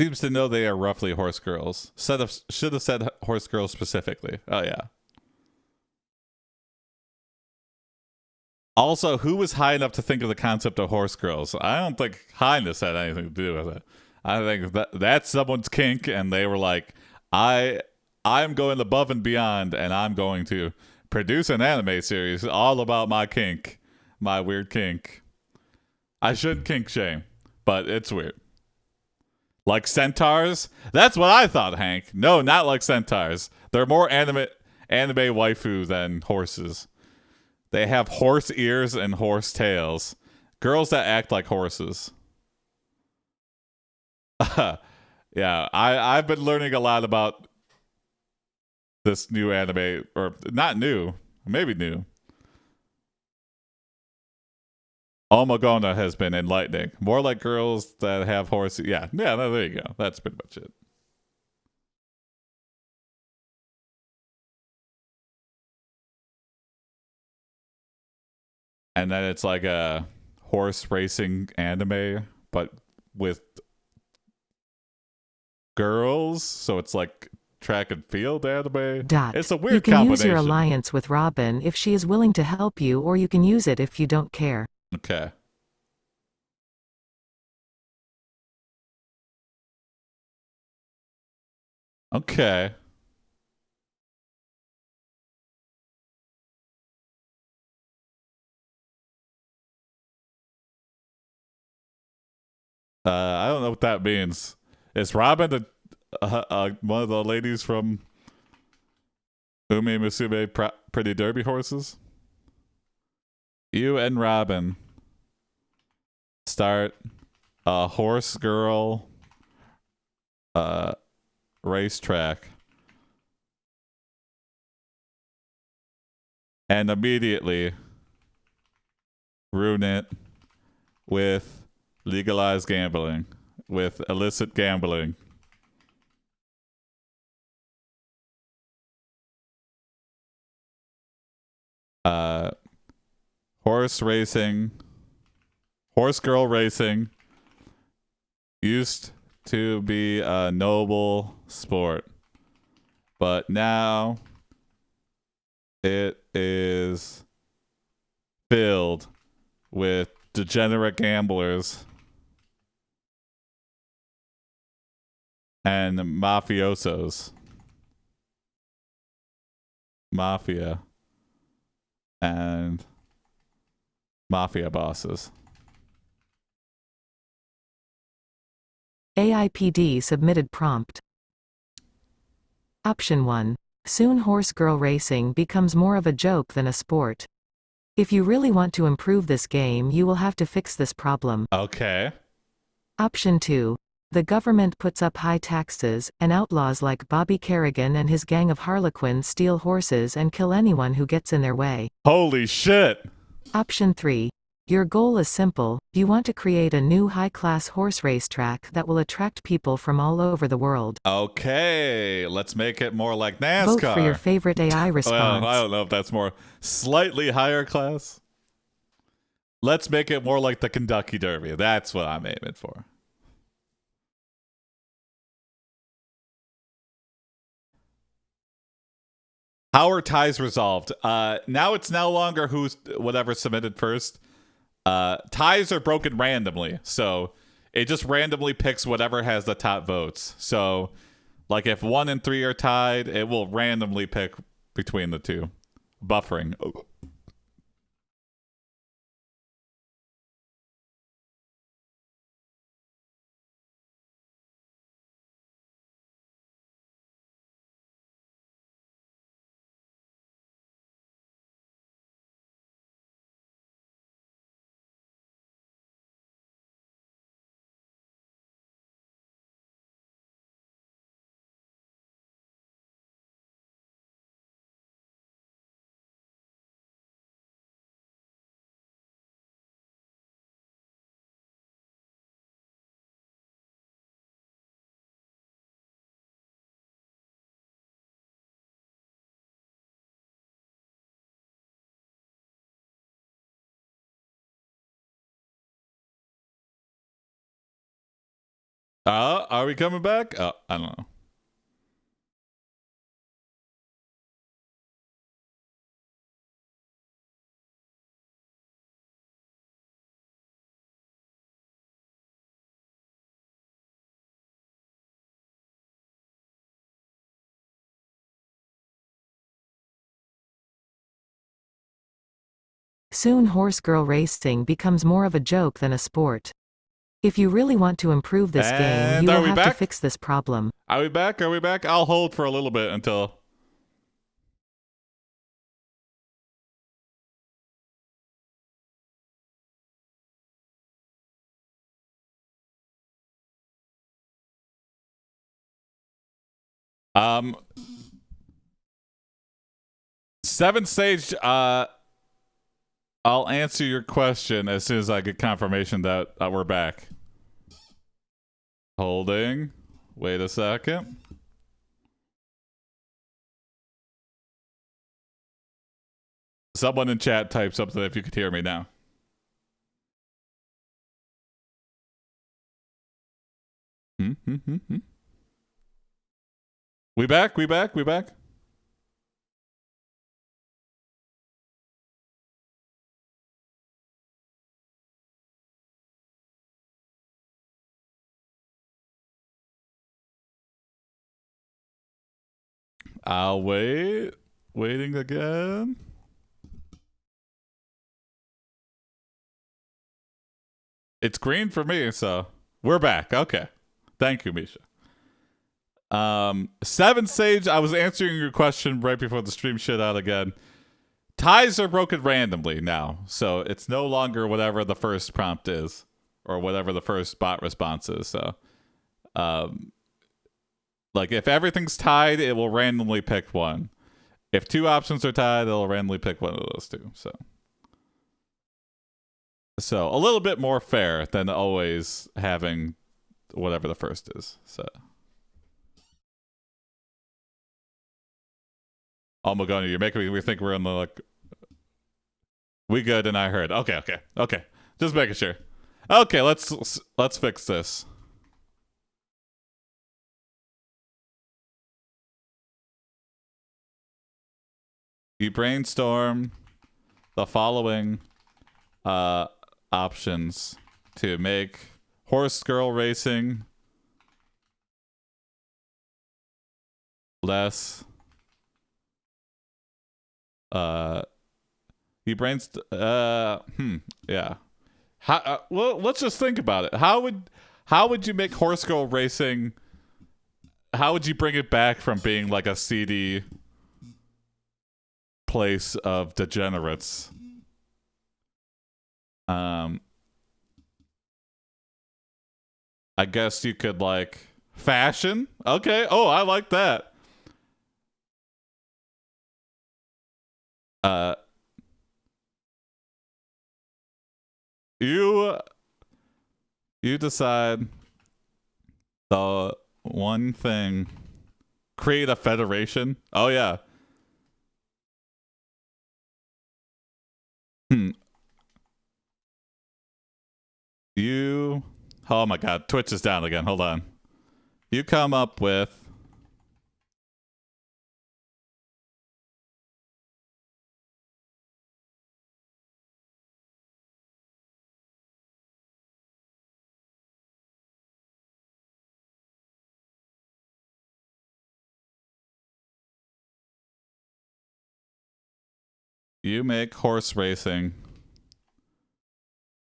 Seems to know they are roughly horse girls. Should have said horse girls specifically. Oh, yeah. Also, who was high enough to think of the concept of horse girls? I don't think highness had anything to do with it. I think that's someone's kink, and they were like, I'm going above and beyond, and I'm going to produce an anime series all about my kink, my weird kink. I shouldn't kink shame, but it's weird. Like centaurs? That's what I thought, Hank. No, not like centaurs. They're more anime waifu than horses. They have horse ears and horse tails. Girls that act like horses. Yeah, I've been learning a lot about this new anime, or not new, maybe new. Omagona has been enlightening. More like girls that have horses. Yeah, no, there you go. That's pretty much it. And then it's like a horse racing anime, but with girls. So it's like track and field anime. It's a weird You can combination. use your alliance with Robin if she is willing to help you, or you can use it if you don't care. Okay. Okay. I don't know what that means. Is Robin one of the ladies from Umi Musume Pretty Derby Horses. You and Robin start a horse girl racetrack, and immediately ruin it with legalized gambling, with illicit gambling. Horse racing, horse girl racing used to be a noble sport, but now it is filled with degenerate gamblers and mafiosos. Mafia and mafia bosses. AiPD submitted prompt. Option 1. Soon horse girl racing becomes more of a joke than a sport. If you really want to improve this game, you will have to fix this problem. Okay. Option 2. The government puts up high taxes, and outlaws like Bobby Kerrigan and his gang of harlequins steal horses and kill anyone who gets in their way. Holy shit. Option 3. Your goal is simple, you want to create a new high-class horse racetrack that will attract people from all over the world. Okay, let's make it more like NASCAR. Vote for your favorite AI response. Well, I don't know if that's more slightly higher class. Let's make it more like the Kentucky Derby. That's what I'm aiming for. How are ties resolved? Now it's no longer who's whatever submitted first. Ties are broken randomly, so it just randomly picks whatever has the top votes. So, like if 1 and 3 are tied, it will randomly pick between the two. Buffering. Are we coming back? I don't know. Soon horse girl racing becomes more of a joke than a sport. If you really want to improve this game, you will have to fix this problem. Are we back? Are we back? I'll hold for a little bit until... Seventh stage, I'll answer your question as soon as I get confirmation that we're back. Holding. Wait a second. Someone in chat type something if you could hear me now. We back? We back? We back? I'll wait. Waiting again. It's green for me, so we're back. Okay. Thank you, Misha. Seven Sage, I was answering your question right before the stream shit out again. Ties are broken randomly now, so it's no longer whatever the first prompt is or whatever the first bot response is. So, like if everything's tied, it will randomly pick one. If two options are tied, it'll randomly pick one of those two. So a little bit more fair than always having whatever the first is. So. Oh my god, you're making me think we're in the like. We good, and I heard. Okay. Just making sure. Okay, let's fix this. You brainstorm the following options to make horse girl racing less. You yeah. Well, let's just think about it. How would you make horse girl racing? How would you bring it back from being like a seedy place of degenerates? I guess you could like fashion. Okay. Oh, I like that. You decide the one thing. Create a federation. Oh yeah. Oh my god, Twitch is down again. Hold on. You come up with you make horse racing.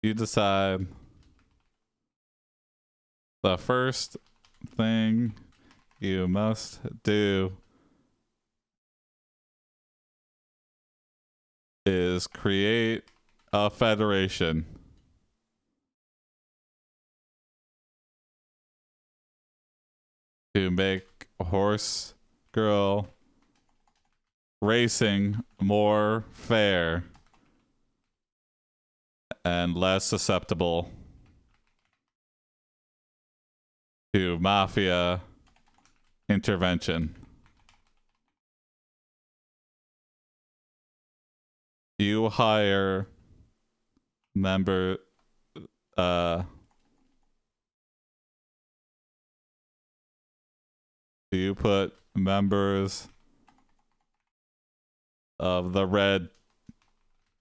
You decide the first thing you must do is create a federation to make horse girl racing more fair and less susceptible to mafia intervention. You hire member you put members of the red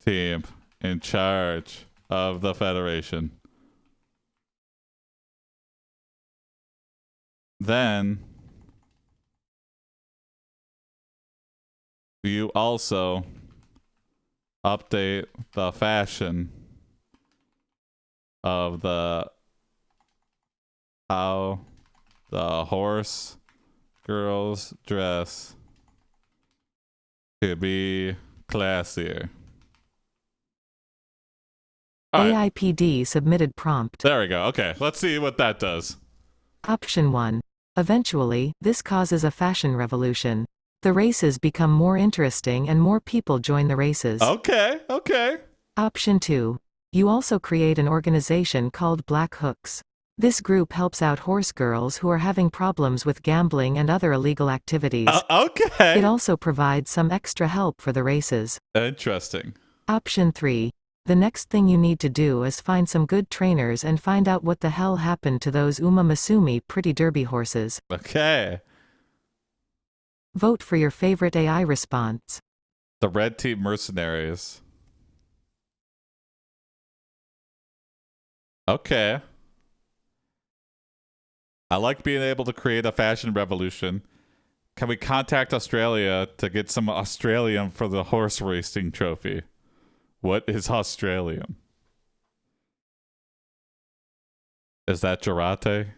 team in charge of the federation. Then you also update the fashion of how the horse girls dress to be classier. AiPD submitted prompt. There we go. Okay, let's see what that does. Option 1. Eventually, this causes a fashion revolution. The races become more interesting and more people join the races. Okay. Option 2. You also create an organization called Black Hooks. This group helps out horse girls who are having problems with gambling and other illegal activities. Okay. It also provides some extra help for the races. Interesting. Option 3. The next thing you need to do is find some good trainers and find out what the hell happened to those Uma Masumi pretty derby horses. Okay. Vote for your favorite AI response. The Red Team Mercenaries. Okay. I like being able to create a fashion revolution. Can we contact Australia to get some Australium for the horse racing trophy? What is Australium? Is that Jarate?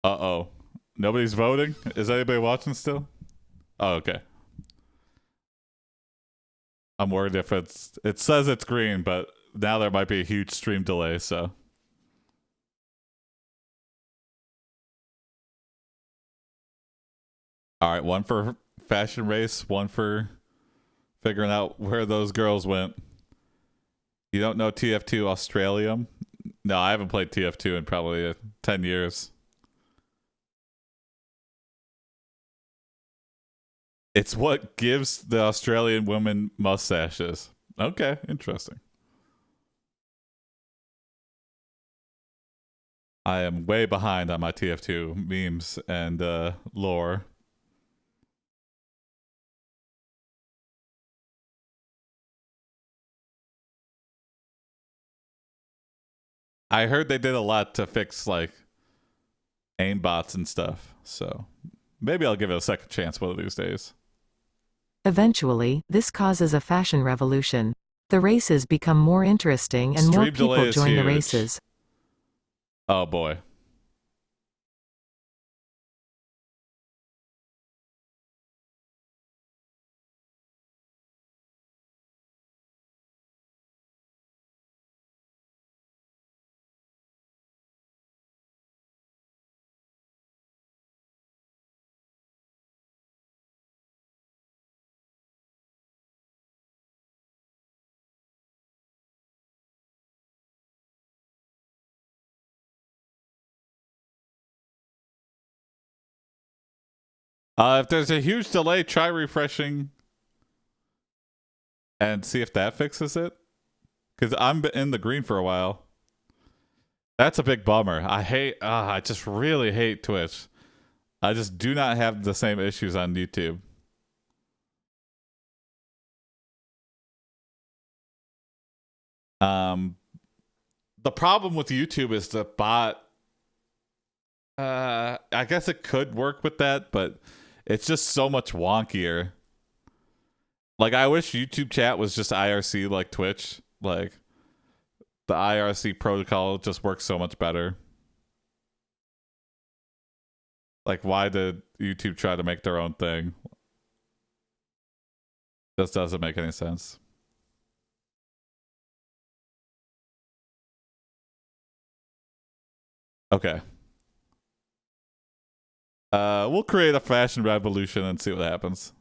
Uh-oh. Nobody's voting? Is anybody watching still? Oh, okay. I'm worried if it says it's green, but now there might be a huge stream delay, so. All right, one for fashion race, one for figuring out where those girls went. You don't know TF2 Australium? No, I haven't played TF2 in probably 10 years. It's what gives the Australian women mustaches. Okay, interesting. I am way behind on my TF2 memes and lore. I heard they did a lot to fix like aimbots and stuff, so maybe I'll give it a second chance one of these days. Eventually, this causes a fashion revolution. The races become more interesting and more Stream delay people is join the huge. races. Oh boy. If there's a huge delay, try refreshing and see if that fixes it. Because I'm in the green for a while. That's a big bummer. I just really hate Twitch. I just do not have the same issues on YouTube. The problem with YouTube is the bot. I guess it could work with that, but it's just so much wonkier. Like, I wish YouTube chat was just IRC like Twitch. Like, the IRC protocol just works so much better. Like, why did YouTube try to make their own thing? This doesn't make any sense. Okay. We'll create a fashion revolution and see what happens.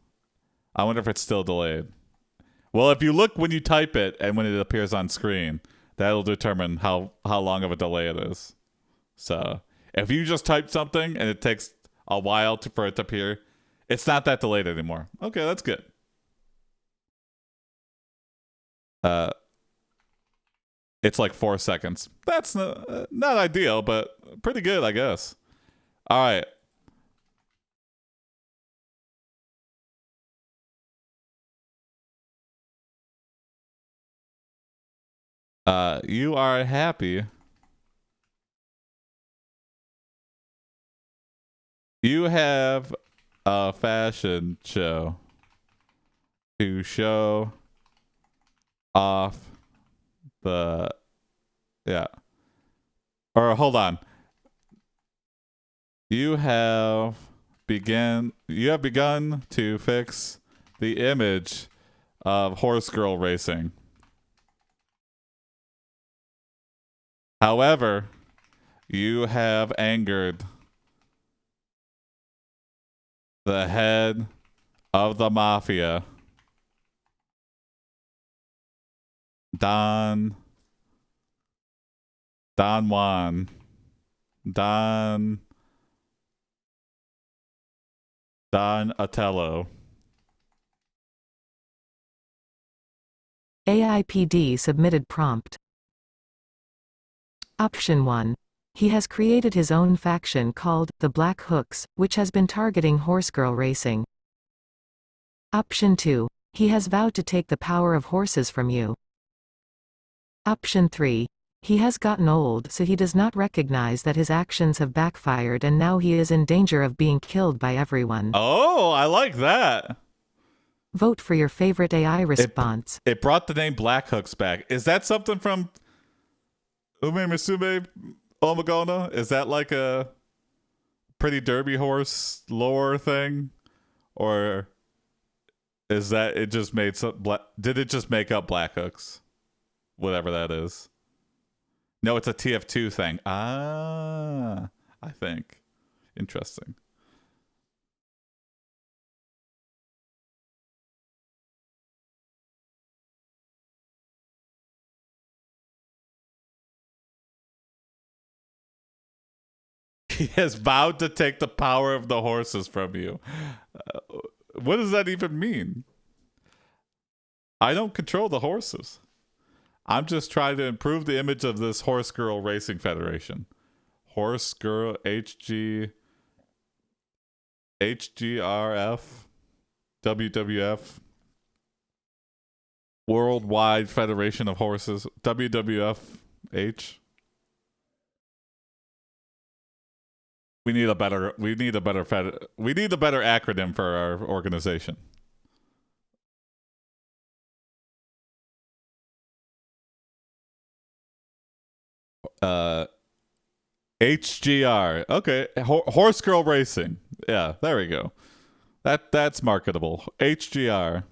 I wonder if it's still delayed. Well, if you look when you type it and when it appears on screen, that'll determine how long of a delay it is. So if you just type something and it takes a while for it to appear, it's not that delayed anymore. Okay, that's good. It's like 4 seconds. That's not ideal, but pretty good, I guess. All right. You are happy. You have a fashion show to show off the or hold on. You have begun to fix the image of horse girl racing. However, you have angered the head of the mafia, Don Juan, Don Otello. AiPD submitted prompt. Option 1. He has created his own faction called the Black Hooks, which has been targeting horsegirl racing. Option 2. He has vowed to take the power of horses from you. Option 3. He has gotten old, so he does not recognize that his actions have backfired and now he is in danger of being killed by everyone. Oh, I like that. Vote for your favorite AI response. It brought the name Black Hooks back. Is that something from Ume Musume Omagona? Is that like a pretty derby horse lore thing, or is that it just made some did it just make up black hooks, whatever that is? No, it's a TF2 thing. I think interesting. He has vowed to take the power of the horses from you. What does that even mean? I don't control the horses. I'm just trying to improve the image of this Horse Girl Racing Federation. Horse Girl HGRF, WWF, Worldwide Federation of Horses, WWFH. We need a better acronym for our organization. HGR. Okay, Horse Girl Racing. Yeah, there we go. That's marketable. HGR.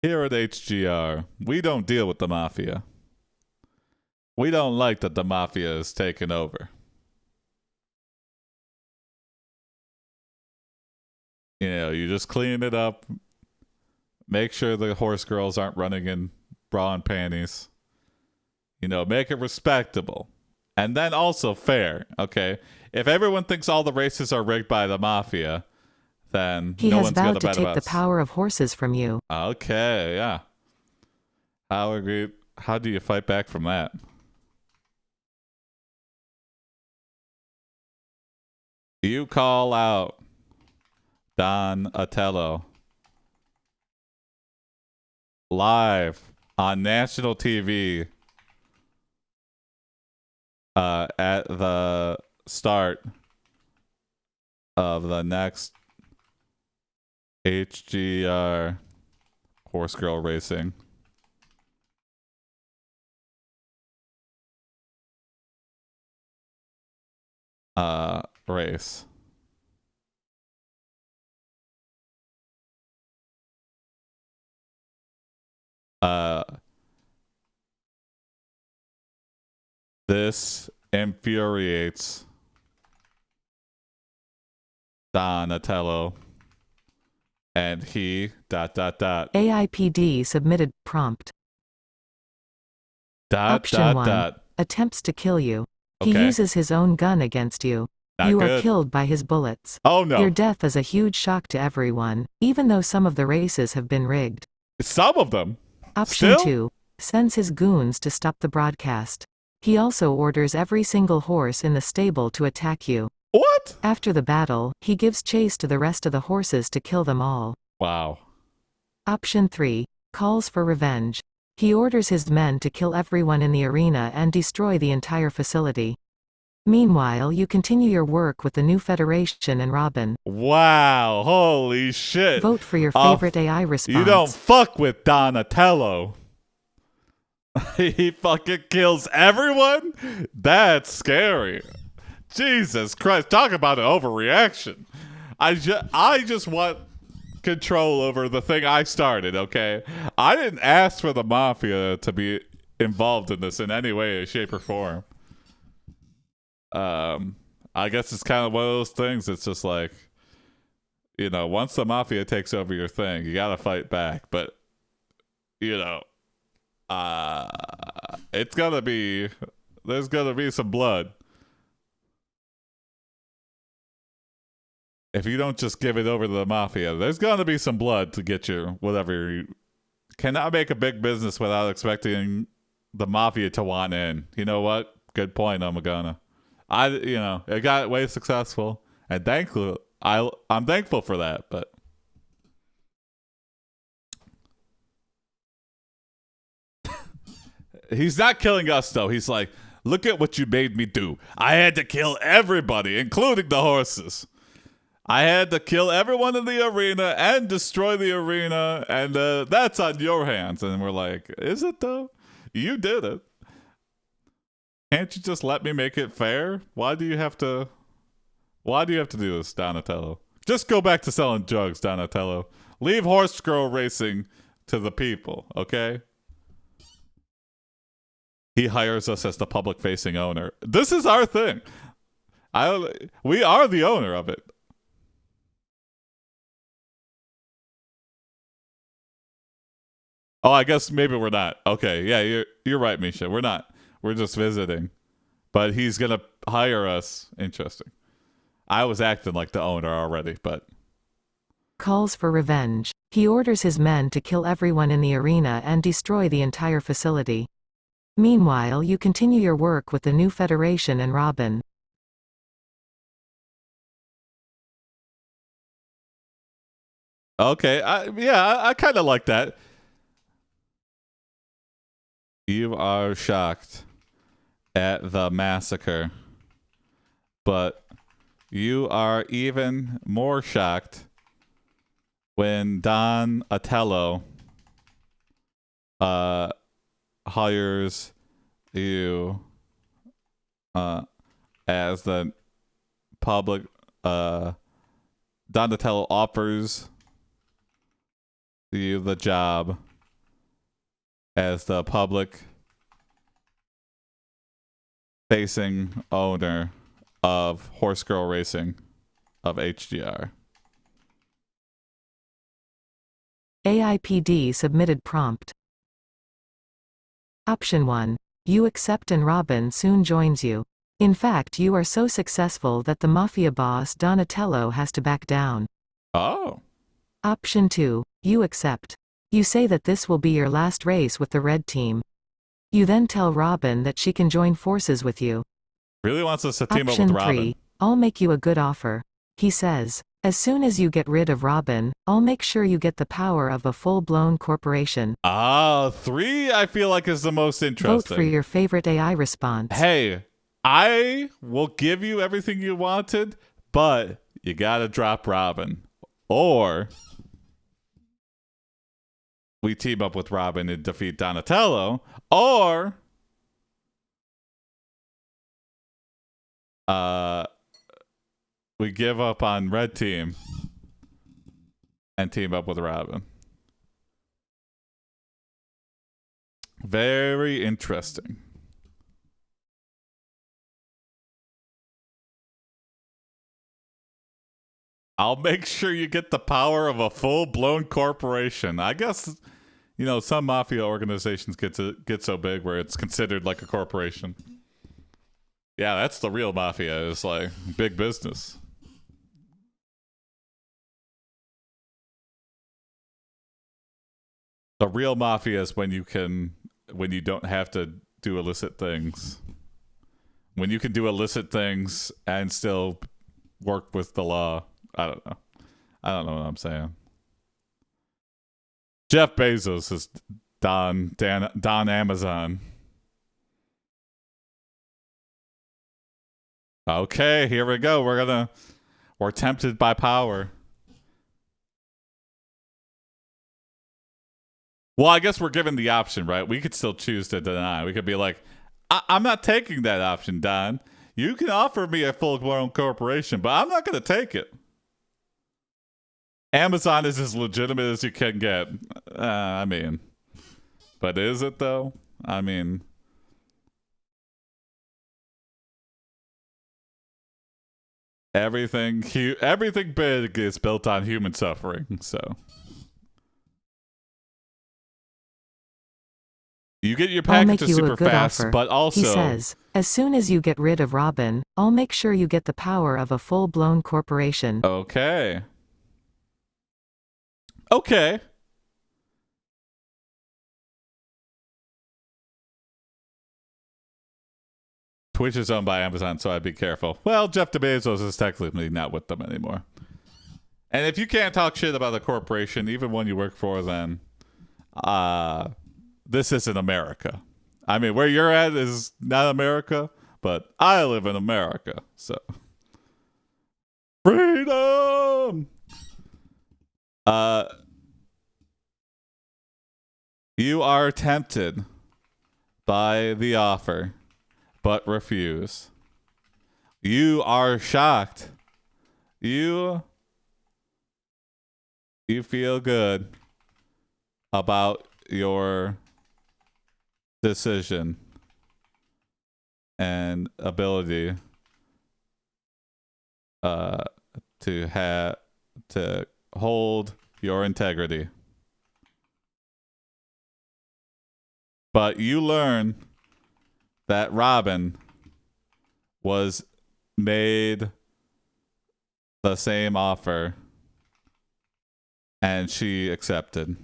Here at HGR, we don't deal with the mafia. We don't like that the mafia is taking over. You know, you just clean it up, make sure the horse girls aren't running in bra and panties. You know, make it respectable. And then also fair, okay? If everyone thinks all the races are rigged by the mafia, then He no has one's going vowed to to bet take us. the power of horses from you. Okay, yeah. How do you fight back from that? You call out Donatello live on national TV at the start of the next HGR Horse Girl Racing. Race. This infuriates Donatello, and he ... AiPD submitted prompt. Option 1. Attempts to kill you. He Okay. uses his own gun against you. Not You good. are killed by his bullets. Oh no. Your death is a huge shock to everyone, even though some of the races have been rigged. Some of them. Option Still? 2. Sends his goons to stop the broadcast. He also orders every single horse in the stable to attack you. What? After the battle, he gives chase to the rest of the horses to kill them all. Wow. Option 3. Calls for revenge. He orders his men to kill everyone in the arena and destroy the entire facility. Meanwhile, you continue your work with the new Federation and Robin. Wow. Holy shit. Vote for your favorite AI response. You don't fuck with Donatello. He fucking kills everyone? That's scary. Jesus Christ. Talk about an overreaction. I just want control over the thing I started, okay? I didn't ask for the mafia to be involved in this in any way, shape, or form. I guess it's kind of one of those things. It's just like, you know, once the mafia takes over your thing, you gotta fight back. But, you know, there's gonna be some blood. If you don't just give it over to the mafia, there's gonna be some blood to get you whatever. You cannot make a big business without expecting the mafia to want in. You know what? Good point, Omagana. It got way successful, and I'm thankful for that. But he's not killing us, though. He's like, look at what you made me do. I had to kill everybody, including the horses. I had to kill everyone in the arena and destroy the arena, and that's on your hands. And we're like, is it though? You did it. Can't you just let me make it fair? Why do you have to do this, Donatello? Just go back to selling drugs, Donatello. Leave horse girl racing to the people, okay? He hires us as the public-facing owner. This is our thing. We are the owner of it. Oh, I guess maybe we're not. Okay, yeah, you're right, Misha. We're not. We're just visiting. But he's gonna hire us. Interesting. I was acting like the owner already, but Calls for revenge. He orders his men to kill everyone in the arena and destroy the entire facility. Meanwhile, you continue your work with the new Federation and Robin. okay. I kind of like that. You are shocked at the massacre, but you are even more shocked when Don Atello hires you as the public. Donatello offers you the job as the public facing owner of Horse Girl Racing of HGR. AiPD submitted prompt. Option 1. You accept and Robin soon joins you. In fact, you are so successful that the mafia boss Donatello has to back down. Oh. Option 2. You accept. You say that this will be your last race with the red team. You then tell Robin that she can join forces with you. Really wants us to team up Option with Robin. 3. I'll make you a good offer. He says. As soon as you get rid of Robin, I'll make sure you get the power of a full-blown corporation. 3 I feel like is the most interesting. Vote for your favorite AI response. Hey, I will give you everything you wanted, but you gotta drop Robin. Or we team up with Robin and defeat Donatello. Or we give up on red team and team up with Robin. Very interesting. I'll make sure you get the power of a full-blown corporation. I guess, some mafia organizations get so big where it's considered like a corporation. Yeah, that's the real mafia. It's like big business. The real mafia is when you don't have to do illicit things. When you can do illicit things and still work with the law. I don't know. I don't know what I'm saying. Jeff Bezos is Don Amazon. Okay, here we go. We're tempted by power. Well, I guess we're given the option, right? We could still choose to deny. We could be like, I'm not taking that option, Don. You can offer me a full-blown corporation, but I'm not going to take it. Amazon is as legitimate as you can get. But is it, though? Everything big is built on human suffering, so... You get your packages super fast, but also... He says, as soon as you get rid of Robin, I'll make sure you get the power of a full-blown corporation. Okay. Twitch is owned by Amazon, so I'd be careful. Well, Jeff Bezos is technically not with them anymore. And if you can't talk shit about a corporation, even one you work for, then... this isn't America. Where you're at is not America, but I live in America, so. Freedom! You are tempted by the offer but refuse. You are shocked. You feel good about your decision and ability to hold your integrity. But you learn that Robin was made the same offer and she accepted.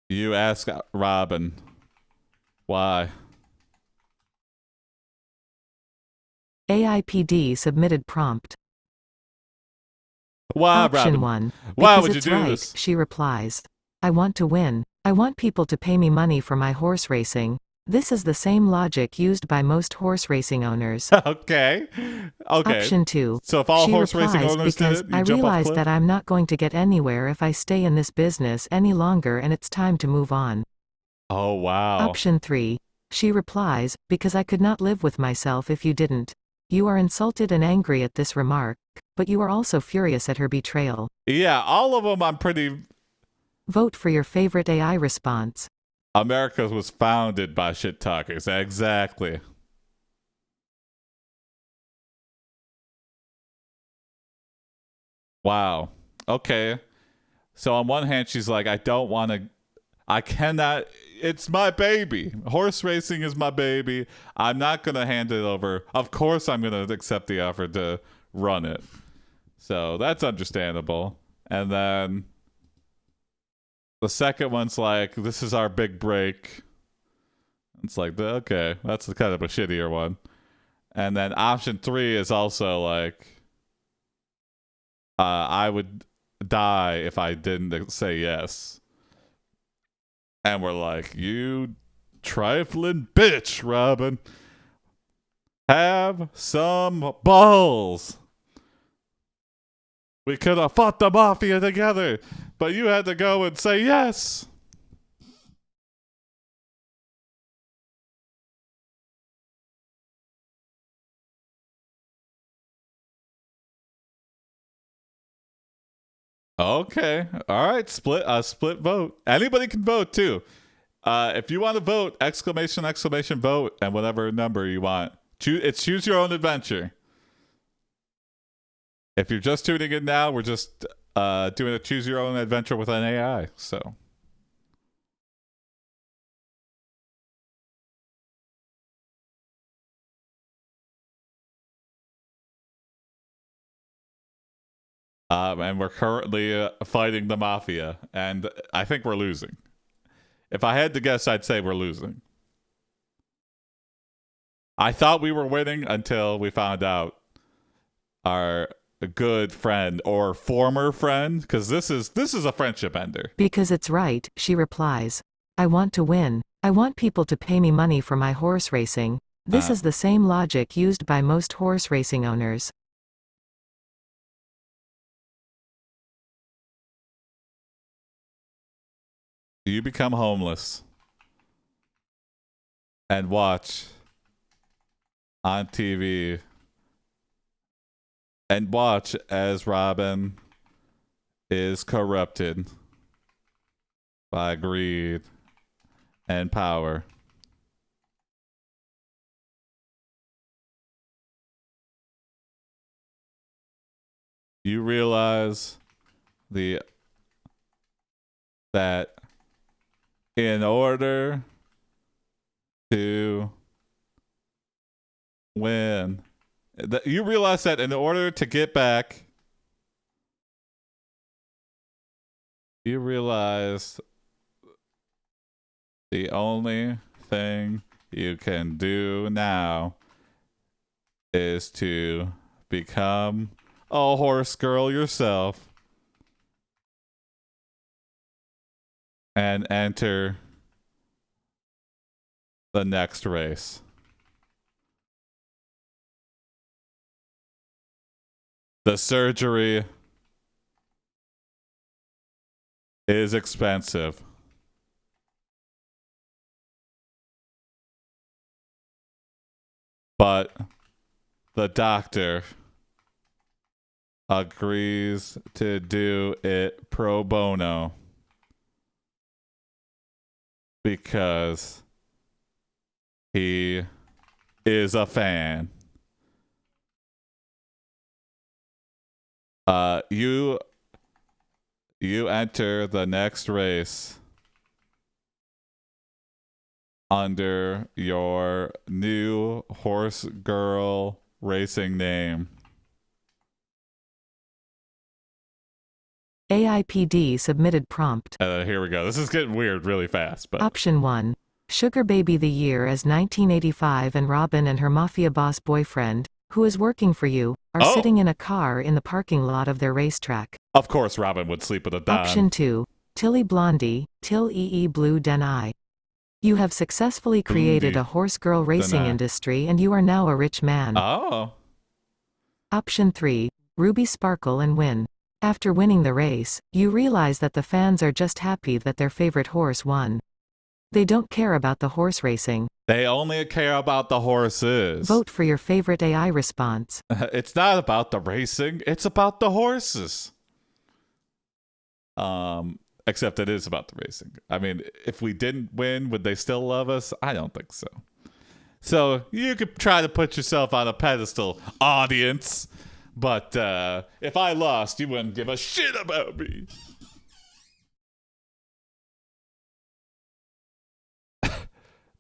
You ask Robin why. AiPD submitted prompt. Why, Option Robin? 1. Why Because would you it's do right, this? she replies. I want to win. I want people to pay me money for my horse racing. This is the same logic used by most horse racing owners. Okay. Option 2. So if all She horse racing replies owners did because it, I you jump off a realize cliff? that I'm not going to get anywhere if I stay in this business any longer and it's time to move on. Oh, wow. Option 3. She replies, because I could not live with myself if you didn't. You are insulted and angry at this remark, but you are also furious at her betrayal. Yeah, all of them I'm pretty... Vote for your favorite AI response. America was founded by shit talkers. Exactly. Wow. Okay. So on one hand, she's like, I don't want to... I cannot... It's my baby. Horse racing is my baby. I'm not going to hand it over. Of course I'm going to accept the offer to run it. So that's understandable. And then the second one's like, this is our big break. It's like, okay, that's kind of a shittier one. And then option 3 is also like, I would die if I didn't say yes. And we're like, you trifling bitch, Robin. Have some balls. We could have fought the mafia together, but you had to go and say yes. Okay. All right. Split vote. Anybody can vote too. If you want to vote, exclamation, exclamation, vote, and whatever number you want. Choose your own adventure. If you're just tuning in now, we're just doing a choose your own adventure with an AI. So. And we're currently fighting the mafia, and I think we're losing. If I had to guess, I'd say we're losing. I thought we were winning until we found out our good friend or former friend, because this is a friendship ender. Because it's right, she replies. I want to win. I want people to pay me money for my horse racing. This is the same logic used by most horse racing owners. You become homeless and watch on TV and watch as Robin is corrupted by greed and power. You realize that in order to win, you realize that in order to get back, you realize the only thing you can do now is to become a horse girl yourself and enter the next race. The surgery is expensive. but the doctor agrees to do it pro bono because he is a fan. You enter the next race under your new horse girl racing name. AiPD submitted prompt. Here we go. This is getting weird really fast. But Option 1. Sugar Baby. The year is 1985 and Robin and her mafia boss boyfriend, who is working for you, are sitting in a car in the parking lot of their racetrack. Of course Robin would sleep with a Don. Option 2. Tilly Blondie, Till EE Blue Den I. You have successfully created a horse girl racing industry and you are now a rich man. Oh. Option 3. Ruby Sparkle and Win. After winning the race, you realize that the fans are just happy that their favorite horse won. They don't care about the horse racing. They only care about the horses. Vote for your favorite AI response. It's not about the racing, it's about the horses. Except it is about the racing. I mean, if we didn't win, would they still love us? I don't think so. So you could try to put yourself on a pedestal, audience. But if I lost, you wouldn't give a shit about me.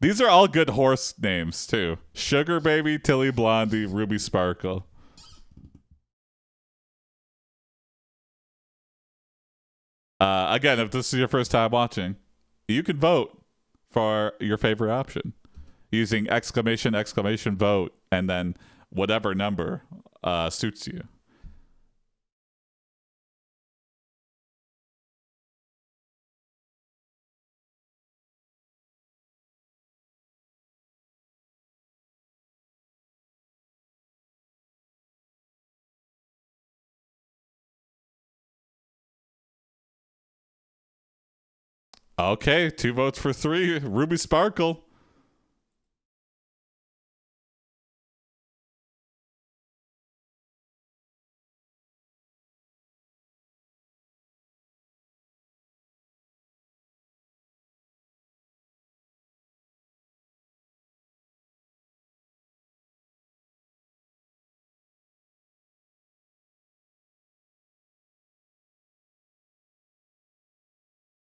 These are all good horse names, too. Sugar Baby, Tilly Blondie, Ruby Sparkle. Again, if this is your first time watching, you can vote for your favorite option using exclamation, exclamation, vote, and then whatever number suits you. Okay, 2 votes for 3. Ruby Sparkle.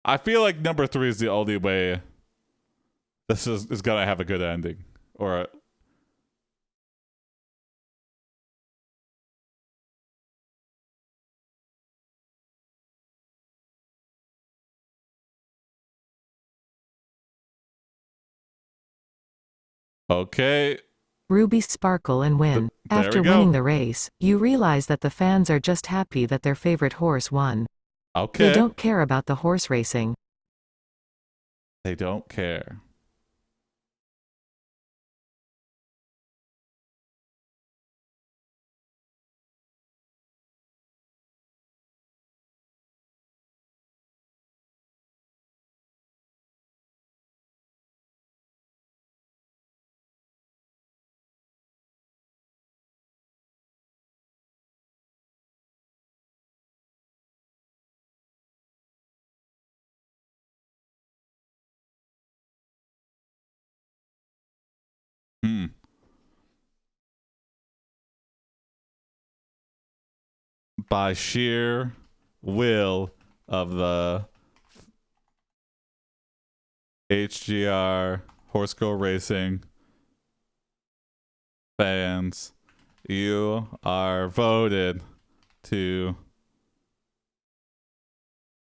I feel like number 3 is the only way this is gonna have a good ending. Or okay. Ruby Sparkle and Win. After winning the race, you realize that the fans are just happy that their favorite horse won. Okay. They don't care about the horse racing. They don't care. By sheer will of the HGR Horse Girl Racing fans, you are voted to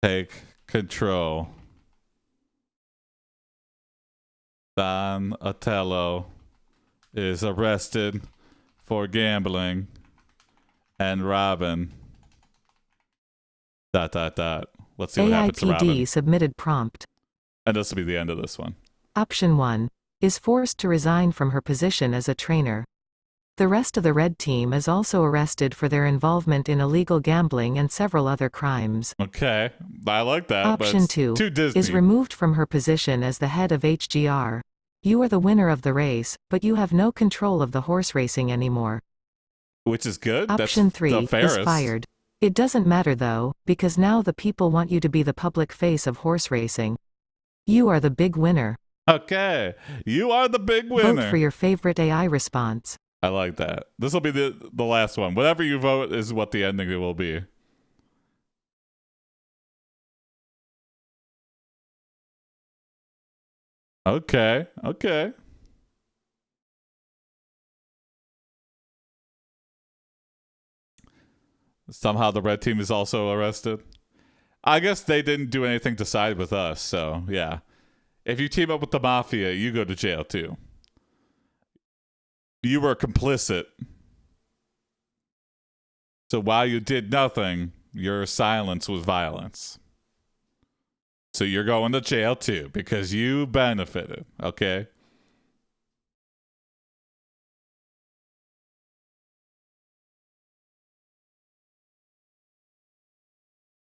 take control. Don Otello is arrested for gambling, and Robin ... Let's see what happens to Robin. AiPD submitted prompt. And this will be the end of this one. Option 1. Is forced to resign from her position as a trainer. The rest of the red team is also arrested for their involvement in illegal gambling and several other crimes. Okay, I like that. Option 2 too Disney. is removed from her position as the head of HGR. You are the winner of the race, but you have no control of the horse racing anymore. Which is good. Option That's 3 the is fairest. fired. It doesn't matter though, because now the people want you to be the public face of horse racing. You are the big winner. Okay. You are the big winner. Vote for your favorite AI response. I like that. This will be the last one. Whatever you vote is what the ending will be. Okay. Okay. Somehow the red team is also arrested. I guess they didn't do anything to side with us, so yeah. If you team up with the mafia, you go to jail too. You were complicit. So while you did nothing, your silence was violence. So you're going to jail too because you benefited, okay?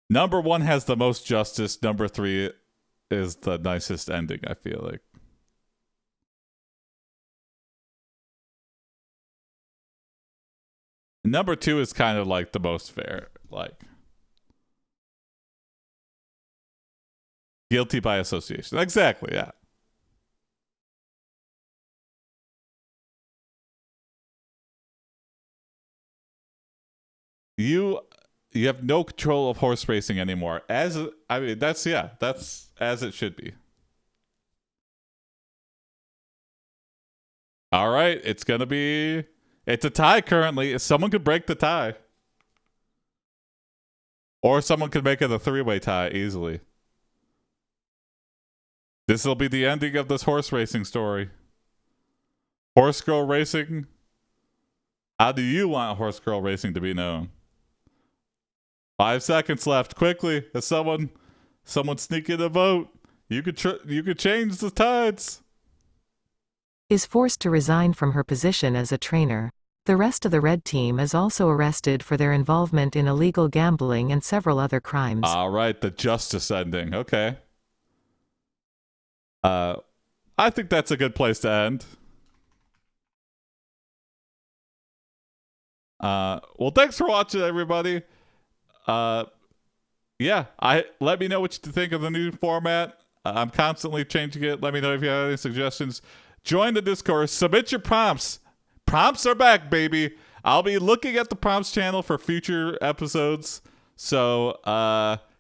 Number 1 has the most justice. Number 3 is the nicest ending, I feel like. Number 2 is kind of like the most fair. Like, guilty by association. Exactly, yeah. You have no control of horse racing anymore. That's as it should be. All right, it's a tie currently. Someone could break the tie. Or someone could make it a 3-way tie easily. This will be the ending of this horse racing story. Horse girl racing. How do you want horse girl racing to be known? 5 seconds left. Quickly, as someone sneak in a vote. You could change the tides. Is forced to resign from her position as a trainer. The rest of the red team is also arrested for their involvement in illegal gambling and several other crimes. All right, the justice ending. Okay. I think that's a good place to end. Well, thanks for watching, everybody. Yeah, let me know what you think of the new format. I'm constantly changing it. Let me know if you have any suggestions. Join the Discord. Submit your prompts. Prompts are back, baby. I'll be looking at the prompts channel for future episodes. So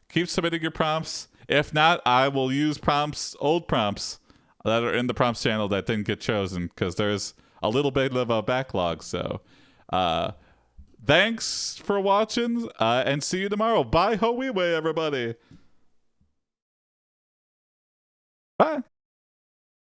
keep submitting your prompts. If not, I will use old prompts that are in the prompts channel that didn't get chosen because there's a little bit of a backlog. So thanks for watching and see you tomorrow. Bye, ho, everybody. Bye.